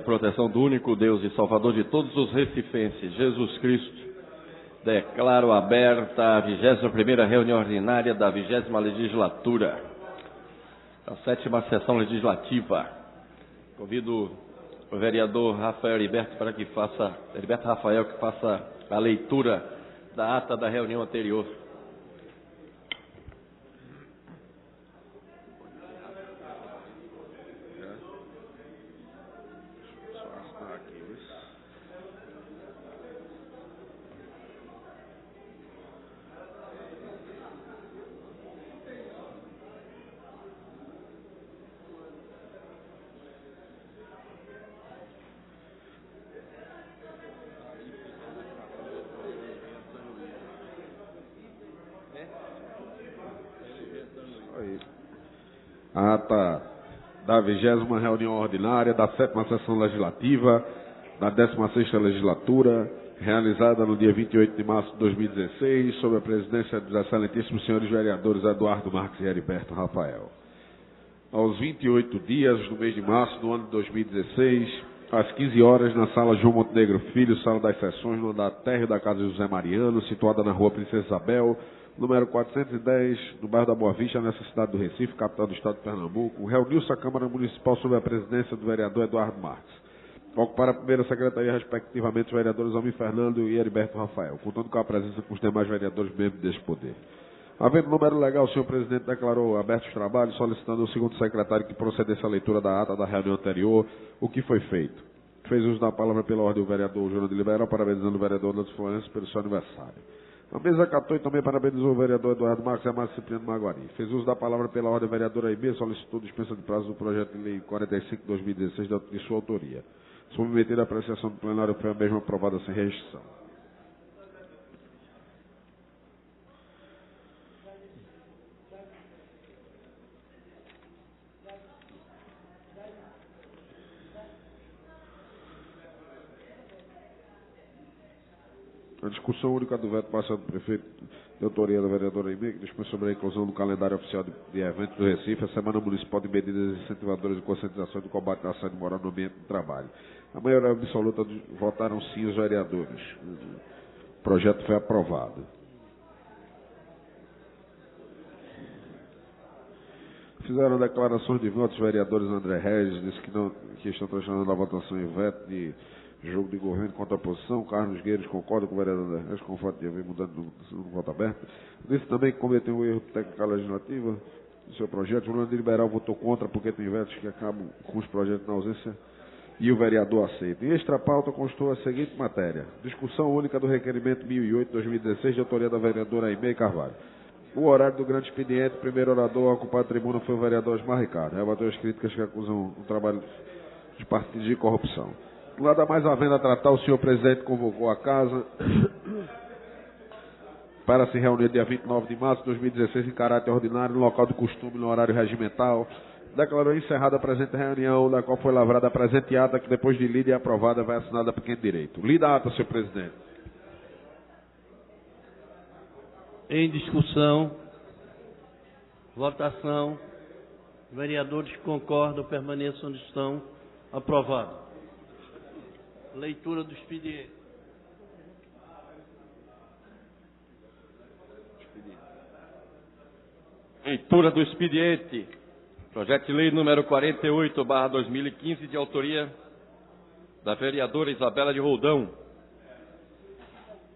Proteção do único Deus e Salvador de todos os recifenses, Jesus Cristo, declaro aberta a 21ª reunião ordinária da 20ª legislatura, a 7ª sessão legislativa. Convido o vereador Rafael Heriberto que faça a leitura da ata da reunião anterior. A ata da 20ª reunião ordinária da 7ª sessão legislativa da 16ª legislatura, realizada no dia 28 de março de 2016, sob a presidência dos excelentíssimos senhores vereadores Eduardo Marques e Heriberto Rafael. Aos 28 dias do mês de março do ano de 2016, às 15 horas, na sala João Montenegro Filho, sala das sessões, no andar térreo da casa José Mariano, situada na rua Princesa Isabel, número 410, no bairro da Boa Vista, nessa cidade do Recife, capital do estado de Pernambuco, reuniu-se a Câmara Municipal sob a presidência do vereador Eduardo Marques. Ocuparam a primeira secretaria, respectivamente, os vereadores Almir Fernando e Heriberto Rafael, contando com a presença com os demais vereadores membros deste poder. Havendo número legal, o senhor presidente declarou abertos os trabalhos, solicitando ao segundo secretário que procedesse à leitura da ata da reunião anterior, o que foi feito. Fez uso da palavra pela ordem o vereador Júnior de Liberal, parabenizando o vereador Nando Florencio pelo seu aniversário. A mesa acatou e também parabenizou o vereador Eduardo Marques e a Márcia Cipriano Maguari. Fez uso da palavra pela ordem a vereadora Aimee, solicitou dispensa de prazo do projeto de lei 45 de 2016 de sua autoria. Submetida à apreciação do plenário, foi a mesma aprovada sem restrição. A discussão única do veto passado do prefeito de autoria da vereadora Aimee, que dispõe sobre a inclusão no calendário oficial de eventos do Recife, a Semana Municipal de Medidas Incentivadoras de Conscientização e do Combate à Assédio Moral no Ambiente do Trabalho. A maioria absoluta votaram sim os vereadores. O projeto foi aprovado. Fizeram declarações de votos os vereadores André Regis, disse que estão transformando a votação em veto de jogo de governo contra a oposição. Carlos Gueiros concorda com o vereador André Regis, com o fato de haver mudando no voto aberto. Disse também que cometeu um erro técnico legislativo no seu projeto. O Júnior Liberal votou contra porque tem vetos que acabam com os projetos na ausência e o vereador aceita. Em extra pauta constou a seguinte matéria: discussão única do requerimento 1008-2016 de autoria da vereadora Aimee Carvalho. O horário do grande expediente, primeiro orador a ocupar a tribuna foi o vereador Osmar Ricardo. Rebateu as críticas que acusam o trabalho de partidos de corrupção. Nada mais havendo a tratar, o senhor presidente convocou a casa para se reunir dia 29 de março de 2016 em caráter ordinário, no local do costume, no horário regimental. Declarou encerrada a presente reunião, da qual foi lavrada a presente ata, que depois de lida e aprovada vai assinada por quem de direito. Lida a ata, senhor presidente. Em discussão, votação, vereadores que concordam, permaneçam onde estão. Aprovado. Leitura do expediente. Leitura do expediente. Projeto de lei número 48/2015, de autoria da vereadora Isabela de Roldão.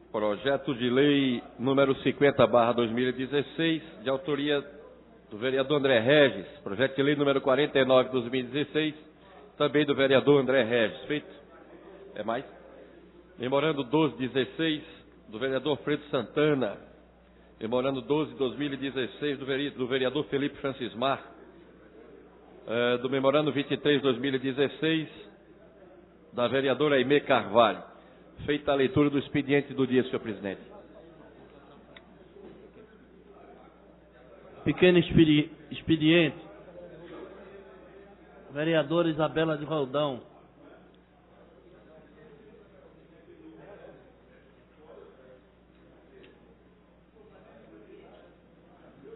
Projeto de lei número 50/2016, de autoria do vereador André Regis. Projeto de lei número 49/2016, também do vereador André Regis. Feito. É mais? Memorando 12/16, do vereador Fredo Santana. Memorando 12/2016, do vereador Felipe Francismar. Do memorando 23/2016, da vereadora Aimee Carvalho. Feita a leitura do expediente do dia, senhor presidente. Pequeno expediente. Vereadora Isabela de Roldão.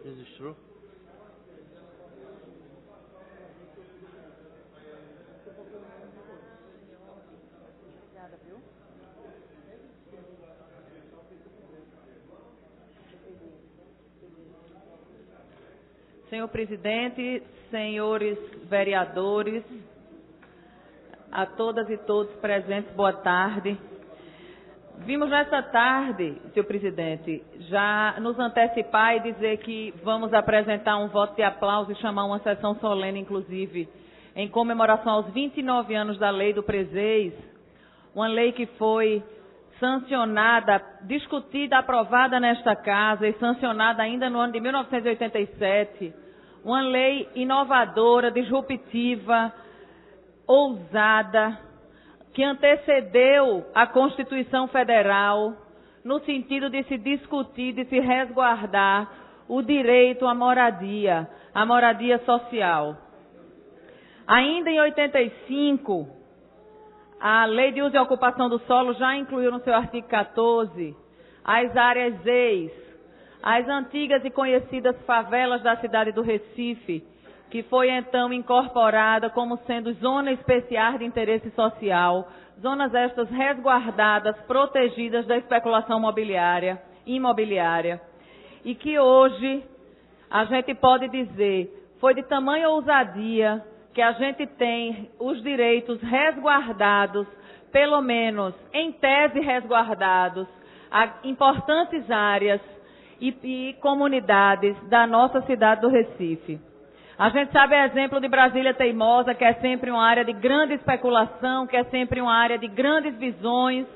Registrou? Senhor presidente, senhores vereadores, a todas e todos presentes, boa tarde. Vimos nesta tarde, senhor presidente, já nos antecipar e dizer que vamos apresentar um voto de aplauso e chamar uma sessão solene, inclusive, em comemoração aos 29 anos da Lei do Presês, uma lei que foi sancionada, discutida, aprovada nesta casa e sancionada ainda no ano de 1987, uma lei inovadora, disruptiva, ousada, que antecedeu a Constituição Federal no sentido de se discutir, de se resguardar o direito à moradia social. Ainda em 85, a Lei de Uso e Ocupação do Solo já incluiu no seu artigo 14 as áreas ZEIS, as antigas e conhecidas favelas da cidade do Recife, que foi então incorporada como sendo zona especial de interesse social, zonas estas resguardadas, protegidas da especulação imobiliária, e que hoje a gente pode dizer foi de tamanha ousadia que a gente tem os direitos resguardados, pelo menos em tese resguardados, a importantes áreas e comunidades da nossa cidade do Recife. A gente sabe o exemplo de Brasília Teimosa, que é sempre uma área de grande especulação, que é sempre uma área de grandes visões,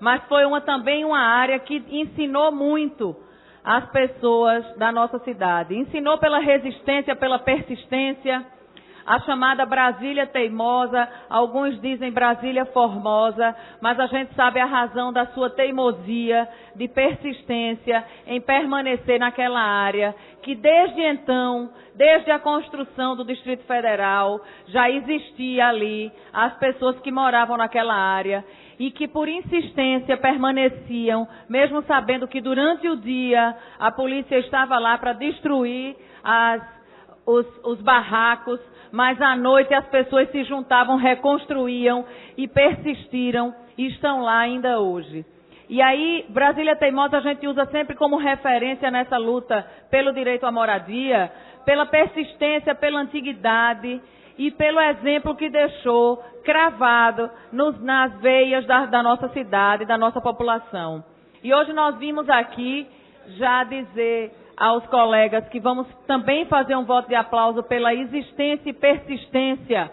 mas foi também uma área que ensinou muito as pessoas da nossa cidade. Ensinou pela resistência, pela persistência, a chamada Brasília Teimosa, alguns dizem Brasília Formosa, mas a gente sabe a razão da sua teimosia, de persistência em permanecer naquela área, que desde então, desde a construção do Distrito Federal, já existia ali as pessoas que moravam naquela área e que por insistência permaneciam, mesmo sabendo que durante o dia a polícia estava lá para destruir os barracos, mas à noite as pessoas se juntavam, reconstruíam e persistiram e estão lá ainda hoje. E aí, Brasília Teimosa a gente usa sempre como referência nessa luta pelo direito à moradia, pela persistência, pela antiguidade e pelo exemplo que deixou cravado nas veias da nossa cidade, da nossa população. E hoje nós vimos aqui já dizer aos colegas que vamos também fazer um voto de aplauso pela existência e persistência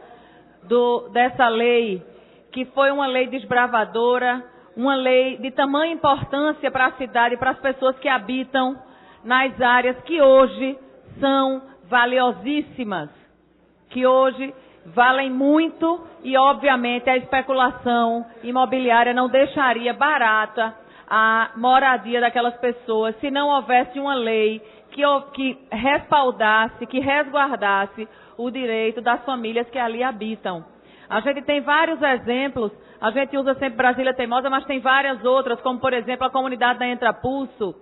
dessa lei, que foi uma lei desbravadora, uma lei de tamanha importância para a cidade e para as pessoas que habitam nas áreas que hoje são valiosíssimas, que hoje valem muito e, obviamente, a especulação imobiliária não deixaria barata a moradia daquelas pessoas se não houvesse uma lei que respaldasse, que resguardasse o direito das famílias que ali habitam. A gente tem vários exemplos, a gente usa sempre Brasília Teimosa, mas tem várias outras, como por exemplo a comunidade da Entrapulso,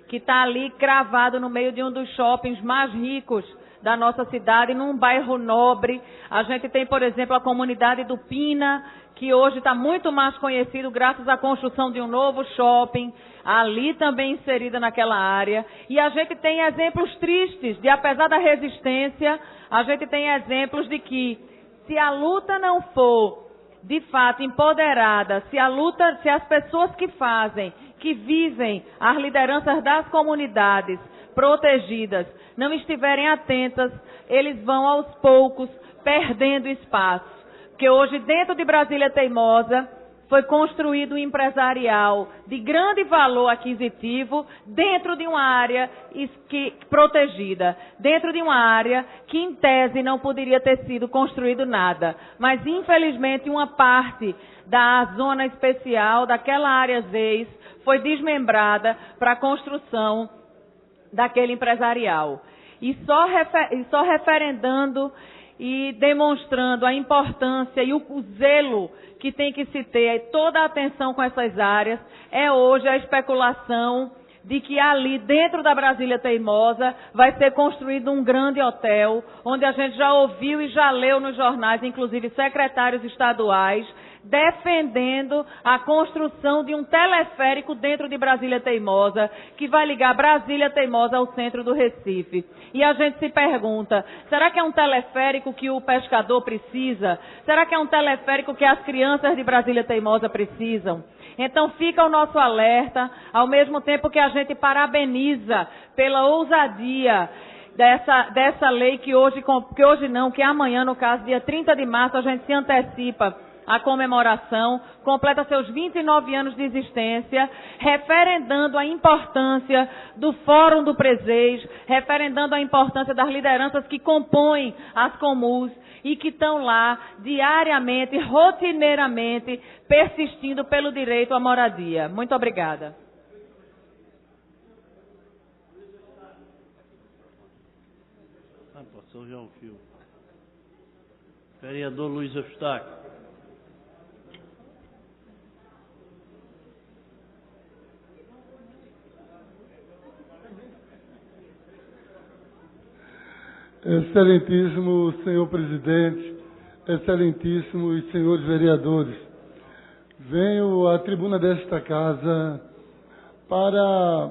que está ali cravado no meio de um dos shoppings mais ricos da nossa cidade, num bairro nobre. A gente tem, por exemplo, a comunidade do Pina, que hoje está muito mais conhecido graças à construção de um novo shopping, ali também inserida naquela área. E a gente tem exemplos tristes de, apesar da resistência, a gente tem exemplos de que, se a luta não for, de fato, empoderada, se as pessoas que vivem as lideranças das comunidades protegidas, não estiverem atentas, eles vão aos poucos perdendo espaço. Porque hoje, dentro de Brasília Teimosa, foi construído um empresarial de grande valor aquisitivo dentro de uma área protegida, dentro de uma área que, em tese, não poderia ter sido construído nada. Mas, infelizmente, uma parte da zona especial, daquela área ZEIS, foi desmembrada para a construção daquele empresarial. E só referendando e demonstrando a importância e o zelo que tem que se ter, toda a atenção com essas áreas, é hoje a especulação de que ali, dentro da Brasília Teimosa, vai ser construído um grande hotel, onde a gente já ouviu e já leu nos jornais, inclusive secretários estaduais, defendendo a construção de um teleférico dentro de Brasília Teimosa, que vai ligar Brasília Teimosa ao centro do Recife. E a gente se pergunta, será que é um teleférico que o pescador precisa? Será que é um teleférico que as crianças de Brasília Teimosa precisam? Então fica o nosso alerta, ao mesmo tempo que a gente parabeniza pela ousadia dessa lei que amanhã, no caso, dia 30 de março, a gente se antecipa a comemoração, completa seus 29 anos de existência, referendando a importância do Fórum do Presês, referendando a importância das lideranças que compõem as comuns e que estão lá diariamente, rotineiramente, persistindo pelo direito à moradia. Muito obrigada. Passou já o fio. Vereador Luiz Eustáquio. Excelentíssimo senhor presidente, excelentíssimos senhores vereadores, venho à tribuna desta casa para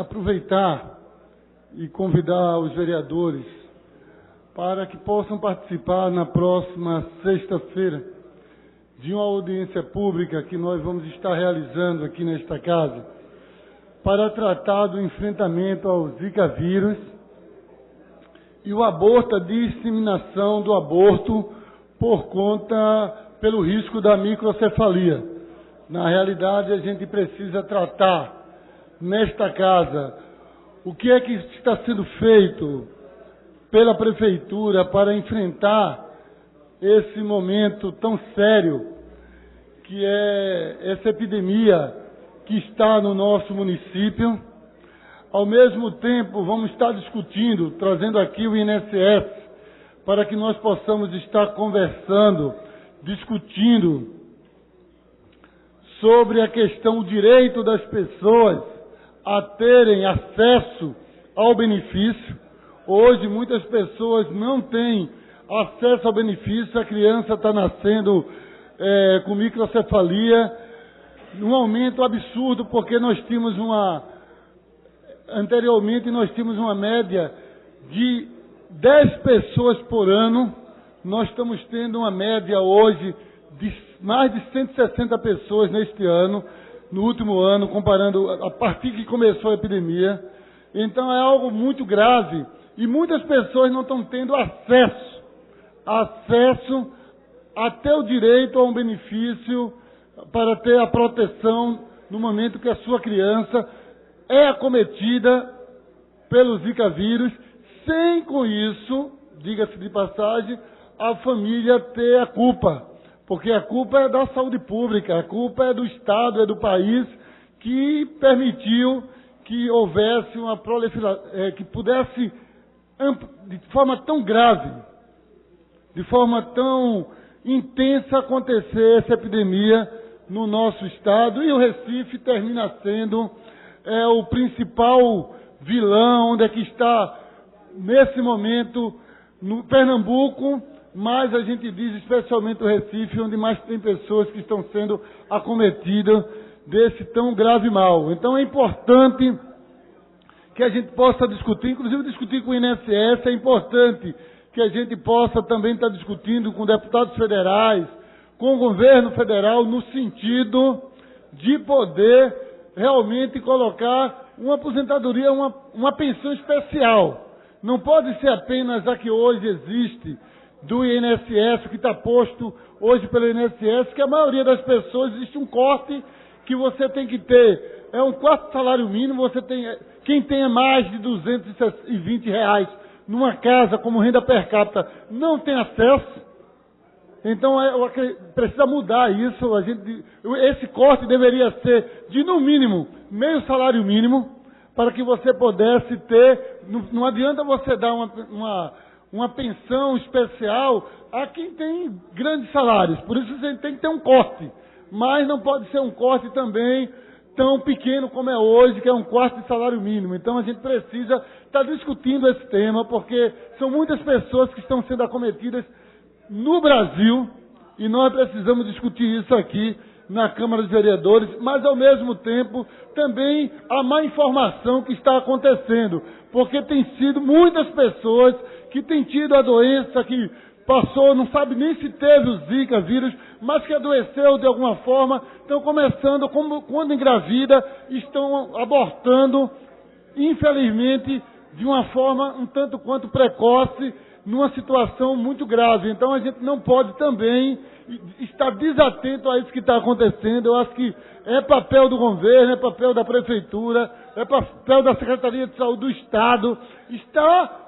aproveitar e convidar os vereadores para que possam participar na próxima sexta-feira de uma audiência pública que nós vamos estar realizando aqui nesta casa para tratar do enfrentamento ao Zika vírus e o aborto, a disseminação do aborto pelo risco da microcefalia. Na realidade, a gente precisa tratar nesta casa o que é que está sendo feito pela Prefeitura para enfrentar esse momento tão sério que é essa epidemia que está no nosso município. Ao mesmo tempo, vamos estar discutindo, trazendo aqui o INSS, para que nós possamos estar conversando, discutindo sobre a questão, o direito das pessoas a terem acesso ao benefício. Hoje, muitas pessoas não têm acesso ao benefício, a criança está nascendo com microcefalia, um aumento absurdo, porque nós tínhamos anteriormente nós tínhamos uma média de 10 pessoas por ano, nós estamos tendo uma média hoje de mais de 160 pessoas neste ano, no último ano, comparando a partir que começou a epidemia. Então é algo muito grave e muitas pessoas não estão tendo acesso até o direito a um benefício para ter a proteção no momento que a sua criança é acometida pelo Zika vírus, sem com isso, diga-se de passagem, a família ter a culpa, porque a culpa é da saúde pública, a culpa é do Estado, é do país, que permitiu que houvesse uma proliferação, que pudesse, de forma tão grave, de forma tão intensa, acontecer essa epidemia no nosso Estado, e o Recife termina sendo o principal vilão, onde é que está, nesse momento, no Pernambuco, mas a gente diz especialmente o Recife, onde mais tem pessoas que estão sendo acometidas desse tão grave mal. Então é importante que a gente possa discutir, inclusive discutir com o INSS, é importante que a gente possa também estar discutindo com deputados federais, com o governo federal, no sentido de poder realmente colocar uma aposentadoria, uma pensão especial. Não pode ser apenas a que hoje existe do INSS, que está posto hoje pelo INSS, que a maioria das pessoas existe um corte que você tem que ter. É um quarto salário mínimo, quem tenha mais de R$220 numa casa como renda per capita não tem acesso. Então, precisa mudar isso. Esse corte deveria ser de, no mínimo, meio salário mínimo, para que você pudesse ter. Não adianta você dar uma pensão especial a quem tem grandes salários. Por isso, você tem que ter um corte. Mas não pode ser um corte também tão pequeno como é hoje, que é um corte de salário mínimo. Então, a gente precisa estar discutindo esse tema, porque são muitas pessoas que estão sendo acometidas no Brasil e nós precisamos discutir isso aqui na Câmara dos Vereadores, mas ao mesmo tempo também a má informação que está acontecendo, porque tem sido muitas pessoas que têm tido a doença, que passou, não sabe nem se teve o Zika vírus, mas que adoeceu de alguma forma, estão começando, quando engravida, estão abortando, infelizmente, de uma forma um tanto quanto precoce, numa situação muito grave. Então a gente não pode também estar desatento a isso que está acontecendo. Eu acho que é papel do governo, é papel da Prefeitura, é papel da Secretaria de Saúde do Estado, estar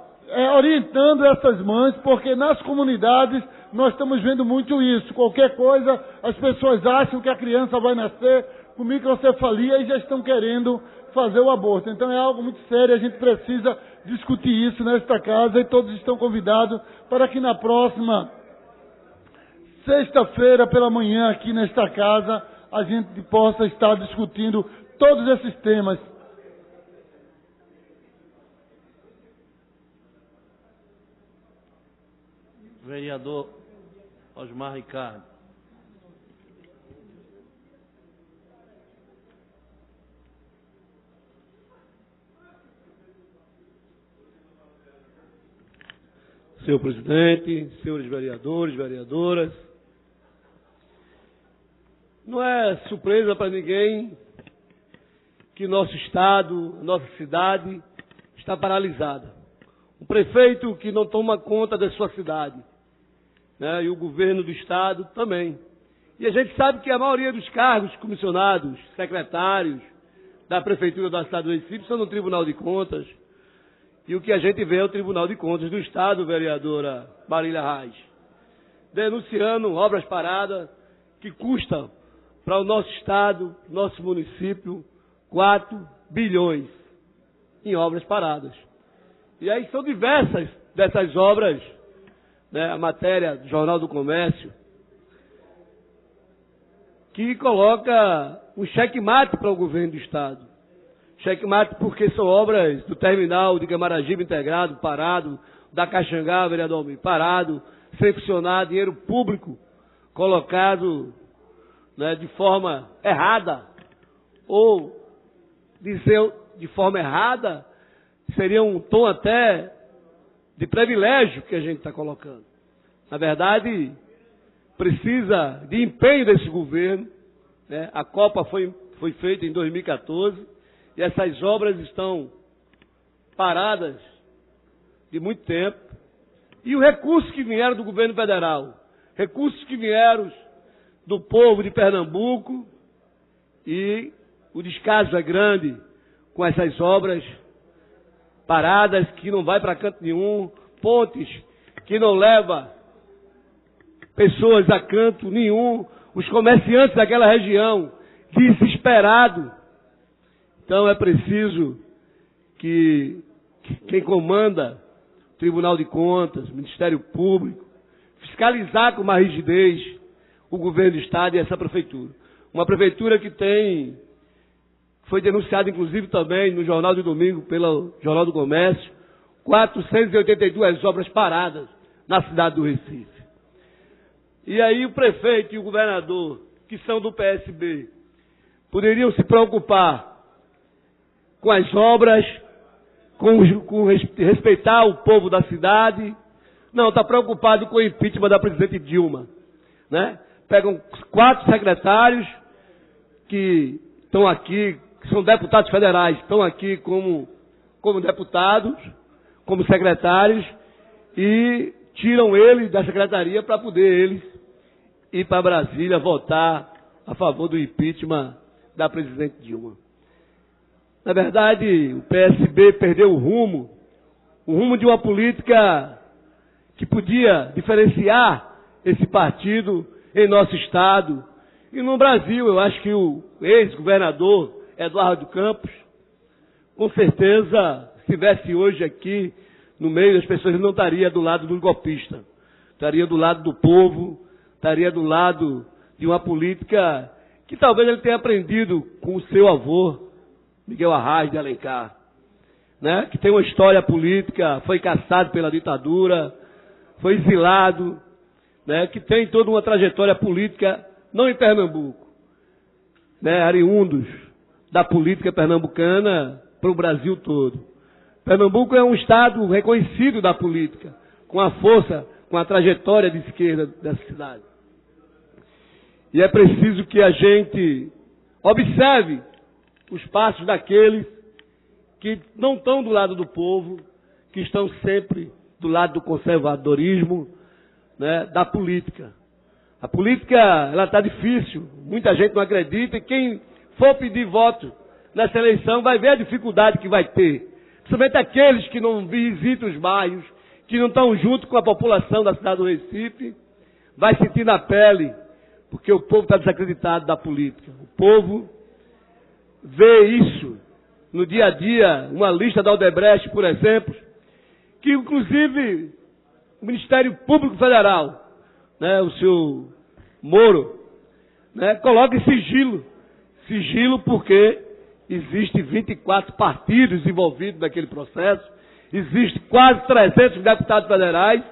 orientando essas mães, porque nas comunidades nós estamos vendo muito isso. Qualquer coisa, as pessoas acham que a criança vai nascer com microcefalia e já estão querendo fazer o aborto. Então é algo muito sério, a gente precisa discutir isso nesta casa e todos estão convidados para que na próxima sexta-feira pela manhã aqui nesta casa a gente possa estar discutindo todos esses temas. Vereador Osmar Ricardo. Senhor presidente, senhores vereadores, vereadoras, não é surpresa para ninguém que nosso estado, nossa cidade está paralisada. O prefeito que não toma conta da sua cidade, né, e o governo do estado também. E a gente sabe que a maioria dos cargos comissionados, secretários da prefeitura da cidade do Recife são no Tribunal de Contas. E o que a gente vê é o Tribunal de Contas do Estado, vereadora Marília Reis, denunciando obras paradas que custam para o nosso estado, nosso município, 4 bilhões em obras paradas. E aí são diversas dessas obras, né, a matéria do Jornal do Comércio, que coloca um checkmate para o governo do estado. Checkmate porque são obras do terminal de Camaragibe integrado, parado, da Caxangá, vereador Almir, parado, sem funcionar, dinheiro público colocado, né, de forma errada, ou dizer de forma errada, seria um tom até de privilégio que a gente está colocando. Na verdade, precisa de empenho desse governo, né? A Copa foi feita em 2014, e essas obras estão paradas de muito tempo. E os recursos que vieram do governo federal, recursos que vieram do povo de Pernambuco, e o descaso é grande com essas obras paradas, que não vai para canto nenhum, pontes que não levam pessoas a canto nenhum, os comerciantes daquela região desesperados. Então é preciso que quem comanda o Tribunal de Contas, o Ministério Público, fiscalizar com mais rigidez o governo do Estado e essa prefeitura. Uma prefeitura que foi denunciada inclusive também no Jornal de Domingo, pelo Jornal do Comércio, 482 obras paradas na cidade do Recife. E aí o prefeito e o governador, que são do PSB, poderiam se preocupar com as obras, com respeitar o povo da cidade. Não, está preocupado com o impeachment da presidente Dilma, né? Pegam 4 secretários que estão aqui, que são deputados federais, estão aqui como deputados, como secretários, e tiram eles da secretaria para poder eles ir para Brasília votar a favor do impeachment da presidente Dilma. Na verdade, o PSB perdeu o rumo de uma política que podia diferenciar esse partido em nosso estado e no Brasil. Eu acho que o ex-governador Eduardo Campos, com certeza, se estivesse hoje aqui no meio das pessoas, ele não estaria do lado do golpista, estaria do lado do povo, estaria do lado de uma política que talvez ele tenha aprendido com o seu avô, Miguel Arraes de Alencar, né? Que tem uma história política, foi caçado pela ditadura, foi exilado, né, que tem toda uma trajetória política, não em Pernambuco, né, oriundos da política pernambucana para o Brasil todo. Pernambuco é um estado reconhecido da política, com a força, com a trajetória de esquerda dessa cidade. E é preciso que a gente observe os passos daqueles que não estão do lado do povo, que estão sempre do lado do conservadorismo, né, da política. A política, ela está difícil, muita gente não acredita, e quem for pedir voto nessa eleição vai ver a dificuldade que vai ter. Principalmente aqueles que não visitam os bairros, que não estão junto com a população da cidade do Recife, vai sentir na pele, porque o povo está desacreditado da política. O povo vê isso no dia a dia, uma lista da Odebrecht, por exemplo, que inclusive o Ministério Público Federal, né, o senhor Moro, né, coloca em sigilo. Sigilo porque existem 24 partidos envolvidos naquele processo, existem quase 300 deputados federais,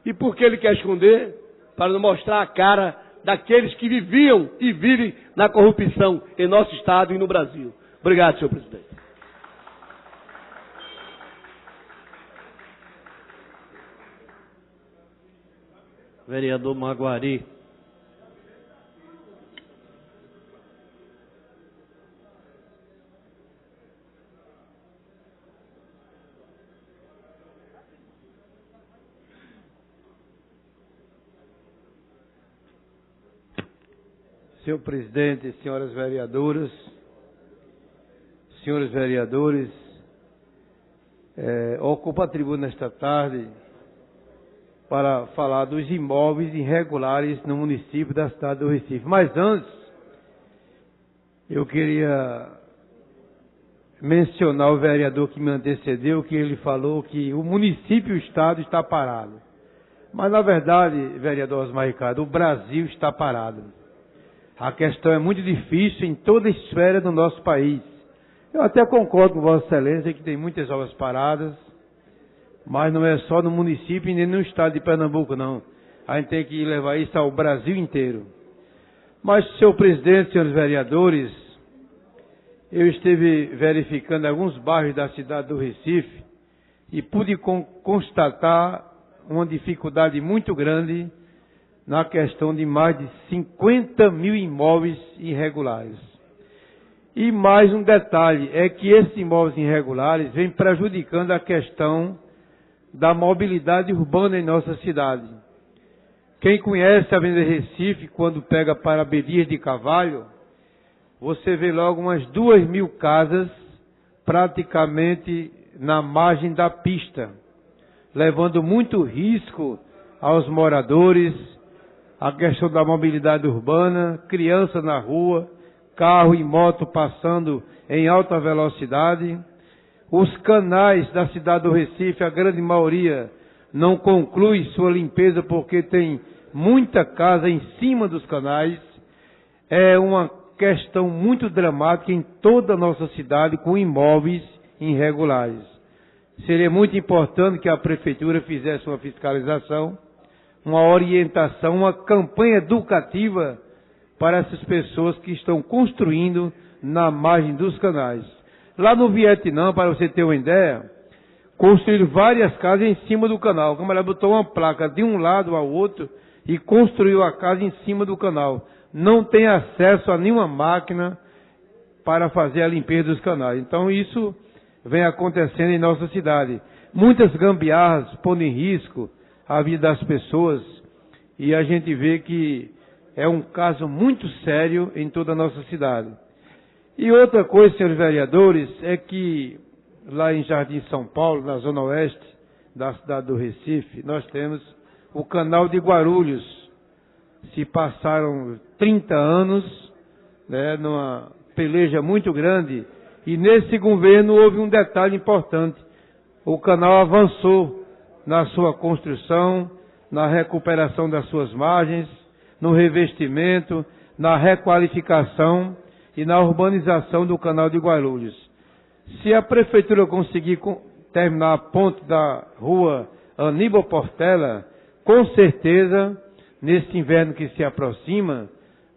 e por que ele quer esconder? Para não mostrar a cara daqueles que viviam e vivem na corrupção em nosso Estado e no Brasil. Obrigado, senhor presidente. Vereador Maguari. Senhor presidente, senhoras vereadoras, senhores vereadores, ocupo a tribuna nesta tarde para falar dos imóveis irregulares no município da cidade do Recife. Mas antes, eu queria mencionar o vereador que me antecedeu, que ele falou que o município e o estado está parado. Mas, na verdade, vereador Osmar Ricardo, o Brasil está parado. A questão é muito difícil em toda a esfera do nosso país. Eu até concordo com Vossa Excelência que tem muitas obras paradas, mas não é só no município e nem no estado de Pernambuco, não. A gente tem que levar isso ao Brasil inteiro. Mas, senhor presidente, senhores vereadores, eu estive verificando alguns bairros da cidade do Recife e pude constatar uma dificuldade muito grande na questão de mais de 50 mil imóveis irregulares. E mais um detalhe, é que esses imóveis irregulares vêm prejudicando a questão da mobilidade urbana em nossa cidade. Quem conhece a Avenida Recife, quando pega para Abdias de Carvalho, você vê logo umas 2.000 casas praticamente na margem da pista, levando muito risco aos moradores, a questão da mobilidade urbana, criança na rua, carro e moto passando em alta velocidade. Os canais da cidade do Recife, a grande maioria, não conclui sua limpeza porque tem muita casa em cima dos canais. É uma questão muito dramática em toda a nossa cidade com imóveis irregulares. Seria muito importante que a prefeitura fizesse uma fiscalização, uma orientação, uma campanha educativa para essas pessoas que estão construindo na margem dos canais. Lá no Vietnã, para você ter uma ideia, construíram várias casas em cima do canal. O camarada botou uma placa de um lado ao outro e construiu a casa em cima do canal. Não tem acesso a nenhuma máquina para fazer a limpeza dos canais. Então isso vem acontecendo em nossa cidade. Muitas gambiarras pondo em risco a vida das pessoas e a gente vê que é um caso muito sério em toda a nossa cidade. E outra coisa, senhores vereadores, é que lá em Jardim São Paulo, na zona oeste da cidade do Recife, nós temos o canal de Guarulhos. Se passaram 30 anos, né, numa peleja muito grande, e nesse governo houve um detalhe importante. O canal avançou na sua construção, na recuperação das suas margens, no revestimento, na requalificação e na urbanização do canal de Guarulhos. Se a prefeitura conseguir terminar a ponte da rua Aníbal Portela, com certeza nesse inverno que se aproxima,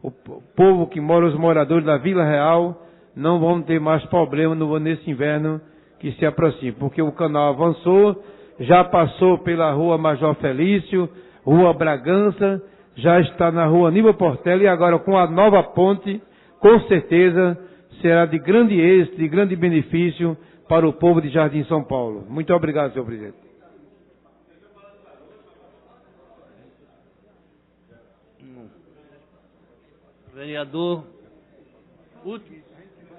o povo que mora, os moradores da Vila Real, não vão ter mais problema nesse inverno que se aproxima, porque o canal avançou, já passou pela rua Major Felício, rua Bragança, já está na rua Aníbal Portela, e agora com a nova ponte, com certeza será de grande êxito, de grande benefício para o povo de Jardim São Paulo. Muito obrigado, senhor presidente. Vereador,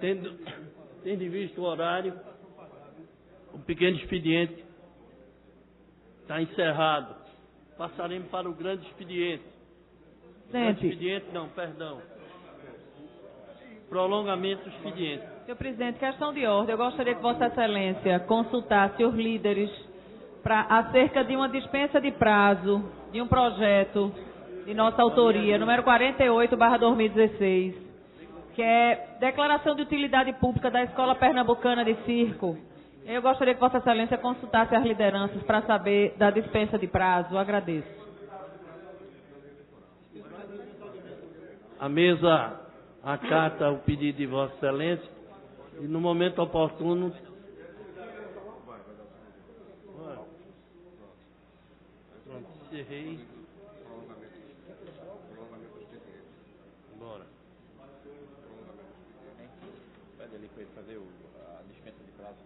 tendo visto o horário, o pequeno expediente está encerrado. Passaremos para o grande expediente. Grande expediente, não, perdão. Prolongamento do expediente. Senhor presidente, questão de ordem. Eu gostaria que Vossa Excelência consultasse os líderes acerca de uma dispensa de prazo de um projeto de nossa autoria, número 48/2016, que é declaração de utilidade pública da Escola Pernambucana de Circo. Eu gostaria que Vossa Excelência consultasse as lideranças para saber da dispensa de prazo. Eu agradeço. A mesa acata o pedido de Vossa Excelência e, no momento oportuno, pronto, encerrei. Bora. Pede ali para ele fazer a dispensa de prazo.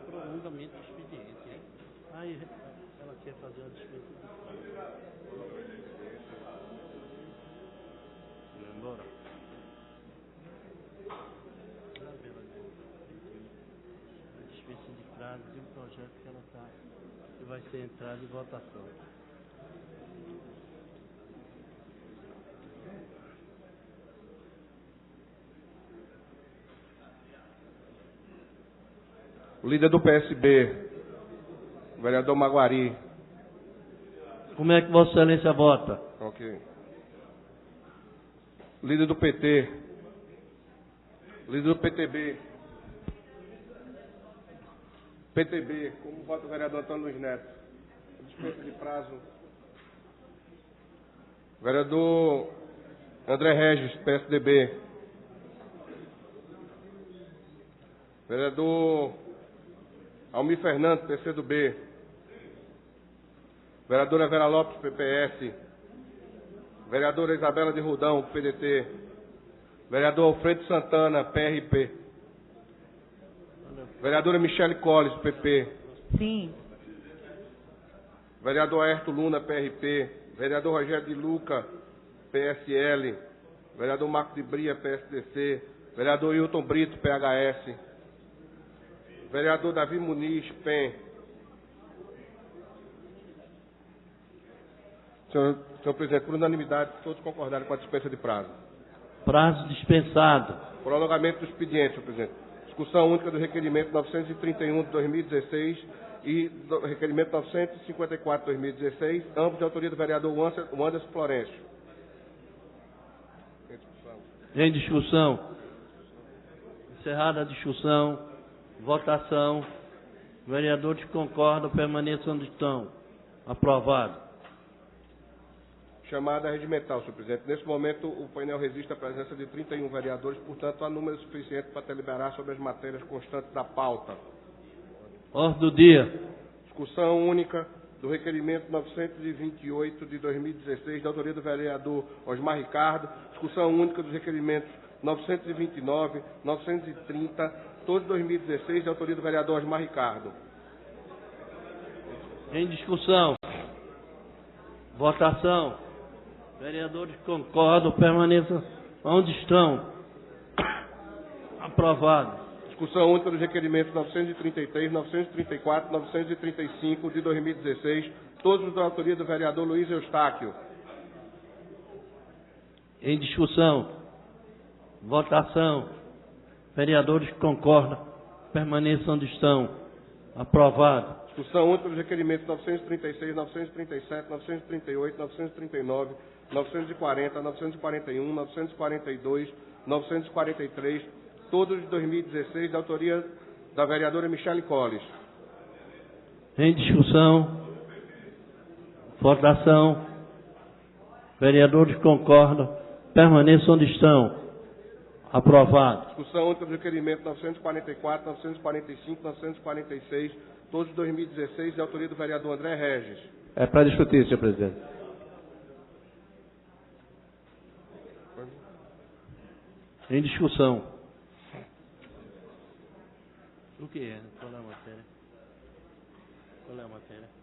Prolongamento do expediente. Aí ela quer fazer uma dispensa de prazo. Embora. Dispensa de prazo de um projeto que ela está, que vai ser entrada em votação. O líder do PSB, o vereador Maguari. Como é que Vossa Excelência vota? Ok. Líder do PT. Líder do PTB. PTB, como vota o vereador Antônio Luiz Neto? Dispensa de prazo. Vereador André Regis, PSDB. Vereador Almir Fernandes, PCdoB. Vereadora Vera Lopes, PPS. Vereadora Isabela de Rudão, PDT. Vereador Alfredo Santana, PRP. Vereadora Michele Colles, PP. Sim. Vereador Aerto Luna, PRP. Vereador Rogério de Luca, PSL. Vereador Marco de Bria, PSDC. Vereador Hilton Brito, PHS. Vereador Davi Muniz, PEN. Senhor presidente, por unanimidade, todos concordaram com a dispensa de prazo. Prazo dispensado. Prolongamento do expediente, senhor presidente. Discussão única do requerimento 931 de 2016 e do requerimento 954 de 2016, ambos de autoria do vereador Anderson Florencio. Em discussão. Encerrada a discussão. Votação. Vereadores que concordam permaneçam onde estão. Aprovado. Chamada regimental, senhor presidente. Nesse momento, o painel resiste à presença de 31 vereadores, portanto, há número suficiente para deliberar sobre as matérias constantes da pauta. Ordem do dia. Discussão única do requerimento 928 de 2016, da autoria do vereador Osmar Ricardo. Discussão única dos requerimentos 929, 930, todos de 2016, da autoria do vereador Osmar Ricardo. Em discussão. Votação. Vereadores que concordam, permaneçam onde estão. Aprovado. Discussão única dos requerimentos 933, 934, 935 de 2016, todos da autoria do vereador Luiz Eustáquio. Em discussão. Votação. Vereadores que concordam, permaneçam onde estão. Aprovado. Discussão única dos requerimentos 936, 937, 938, 939, 940, 941, 942, 943, todos de 2016, da autoria da vereadora Michele Colles. Em discussão. Votação. Vereadores concordam. Permaneçam onde estão. Aprovado. Discussão única do requerimento 944, 945, 946, todos de 2016, de autoria do vereador André Regis. É para discutir, senhor presidente. Em discussão. O que é? Qual é a matéria? Qual é a matéria?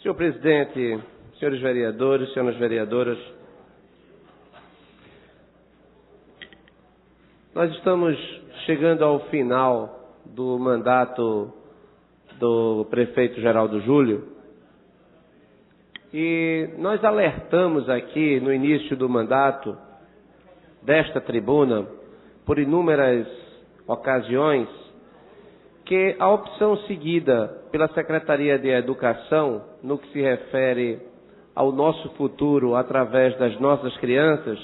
Senhor presidente, senhores vereadores, senhoras vereadoras, nós estamos chegando ao final do mandato do prefeito Geraldo Júlio e nós alertamos aqui no início do mandato desta tribuna, por inúmeras ocasiões, que a opção seguida pela Secretaria de Educação, no que se refere ao nosso futuro através das nossas crianças,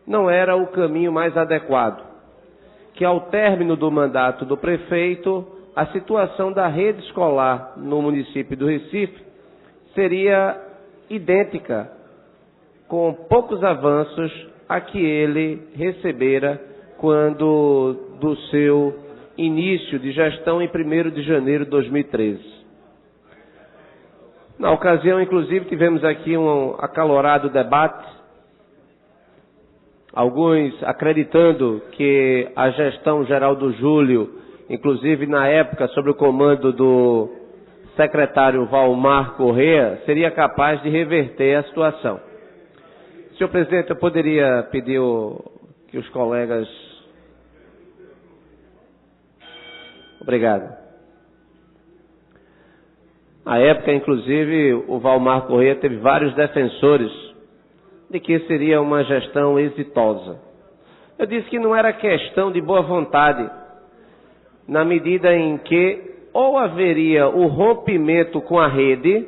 não era o caminho mais adequado. Que ao término do mandato do prefeito, a situação da rede escolar no município do Recife seria idêntica, com poucos avanços a que ele recebera quando do seu início de gestão em 1º de janeiro de 2013. Na ocasião, inclusive, tivemos aqui um acalorado debate, alguns acreditando que a gestão Geraldo Júlio, inclusive na época sob o comando do secretário Valmar Corrêa, seria capaz de reverter a situação. Senhor presidente, eu poderia pedir que os colegas... Obrigado. Na época, inclusive, o Valmar Corrêa teve vários defensores de que seria uma gestão exitosa. Eu disse que não era questão de boa vontade, na medida em que ou haveria o rompimento com a rede,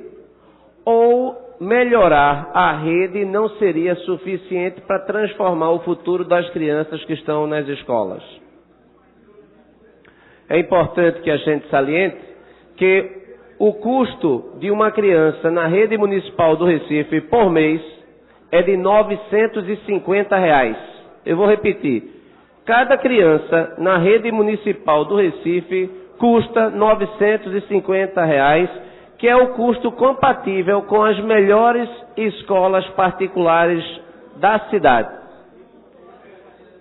ou melhorar a rede não seria suficiente para transformar o futuro das crianças que estão nas escolas. É importante que a gente saliente que o custo de uma criança na rede municipal do Recife por mês é de R$ 950. Eu vou repetir. Cada criança na rede municipal do Recife custa R$ 950, que é o custo compatível com as melhores escolas particulares da cidade.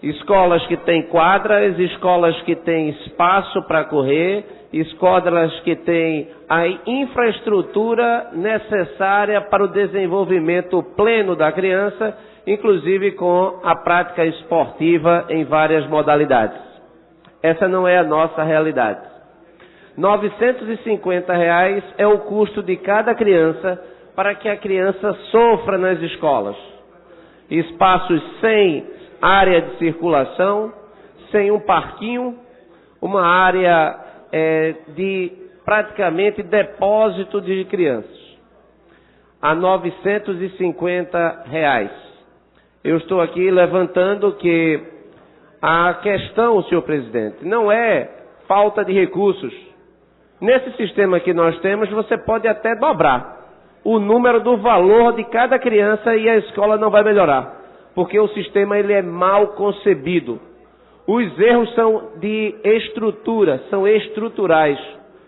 Escolas que têm quadras, escolas que têm espaço para correr, escolas que têm a infraestrutura necessária para o desenvolvimento pleno da criança, inclusive com a prática esportiva em várias modalidades. Essa não é a nossa realidade. R$ 950 é o custo de cada criança para que a criança sofra nas escolas. Espaços sem área de circulação, sem um parquinho, uma área de praticamente depósito de crianças. A R$ 950. Eu estou aqui levantando que a questão, senhor presidente, não é falta de recursos. Nesse sistema que nós temos, você pode até dobrar o número do valor de cada criança e a escola não vai melhorar, porque o sistema ele é mal concebido. Os erros são de estrutura, são estruturais,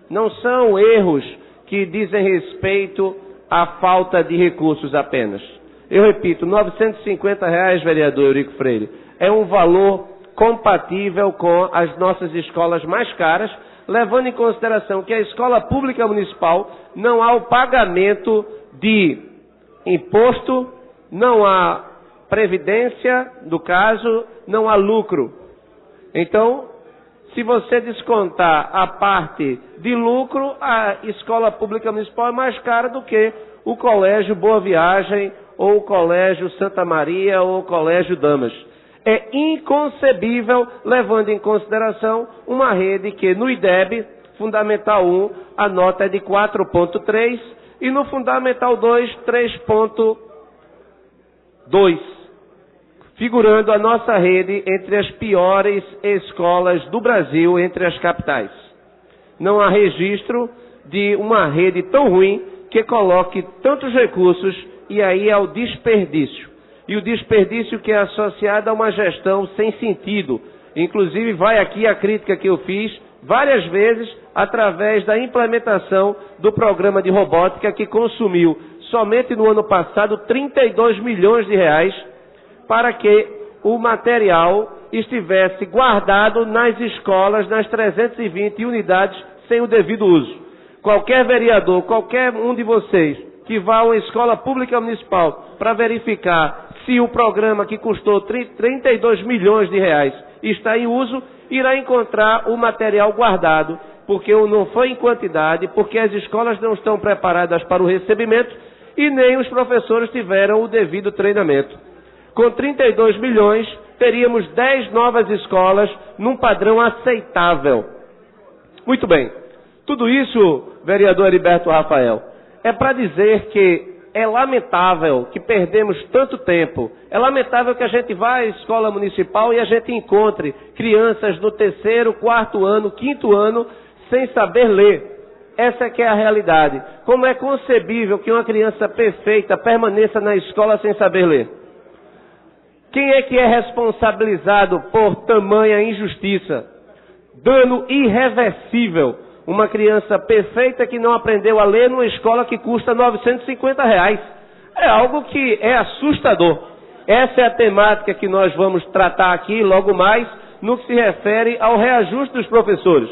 não são erros que dizem respeito à falta de recursos apenas. Eu repito, R$ 950, vereador Eurico Freire, é um valor compatível com as nossas escolas mais caras, levando em consideração que a escola pública municipal não há o pagamento de imposto, não há previdência, no caso, não há lucro. Então, se você descontar a parte de lucro, a escola pública municipal é mais cara do que o Colégio Boa Viagem, ou o Colégio Santa Maria, ou o Colégio Damas. É inconcebível, levando em consideração uma rede que no IDEB, Fundamental 1, a nota é de 4,3 e no Fundamental 2, 3,2. figurando a nossa rede entre as piores escolas do Brasil, entre as capitais. Não há registro de uma rede tão ruim que coloque tantos recursos, e aí é o desperdício. E o desperdício que é associado a uma gestão sem sentido. Inclusive, vai aqui a crítica que eu fiz várias vezes através da implementação do programa de robótica, que consumiu somente no ano passado 32 milhões de reais para que o material estivesse guardado nas escolas, nas 320 unidades, sem o devido uso. Qualquer vereador, qualquer um de vocês que vá a uma escola pública municipal para verificar se o programa que custou 32 milhões de reais está em uso, irá encontrar o material guardado, porque não foi em quantidade, porque as escolas não estão preparadas para o recebimento e nem os professores tiveram o devido treinamento. Com 32 milhões, teríamos 10 novas escolas num padrão aceitável. Muito bem. Tudo isso, vereador Heriberto Rafael, é para dizer que é lamentável que perdemos tanto tempo. É lamentável que a gente vá à escola municipal e a gente encontre crianças no 3º, 4º ano, 5º ano, sem saber ler. Essa que é a realidade. Como é concebível que uma criança perfeita permaneça na escola sem saber ler? Quem é que é responsabilizado por tamanha injustiça? Dano irreversível. Uma criança perfeita que não aprendeu a ler numa escola que custa R$ 950. É algo que é assustador. Essa é a temática que nós vamos tratar aqui logo mais, no que se refere ao reajuste dos professores.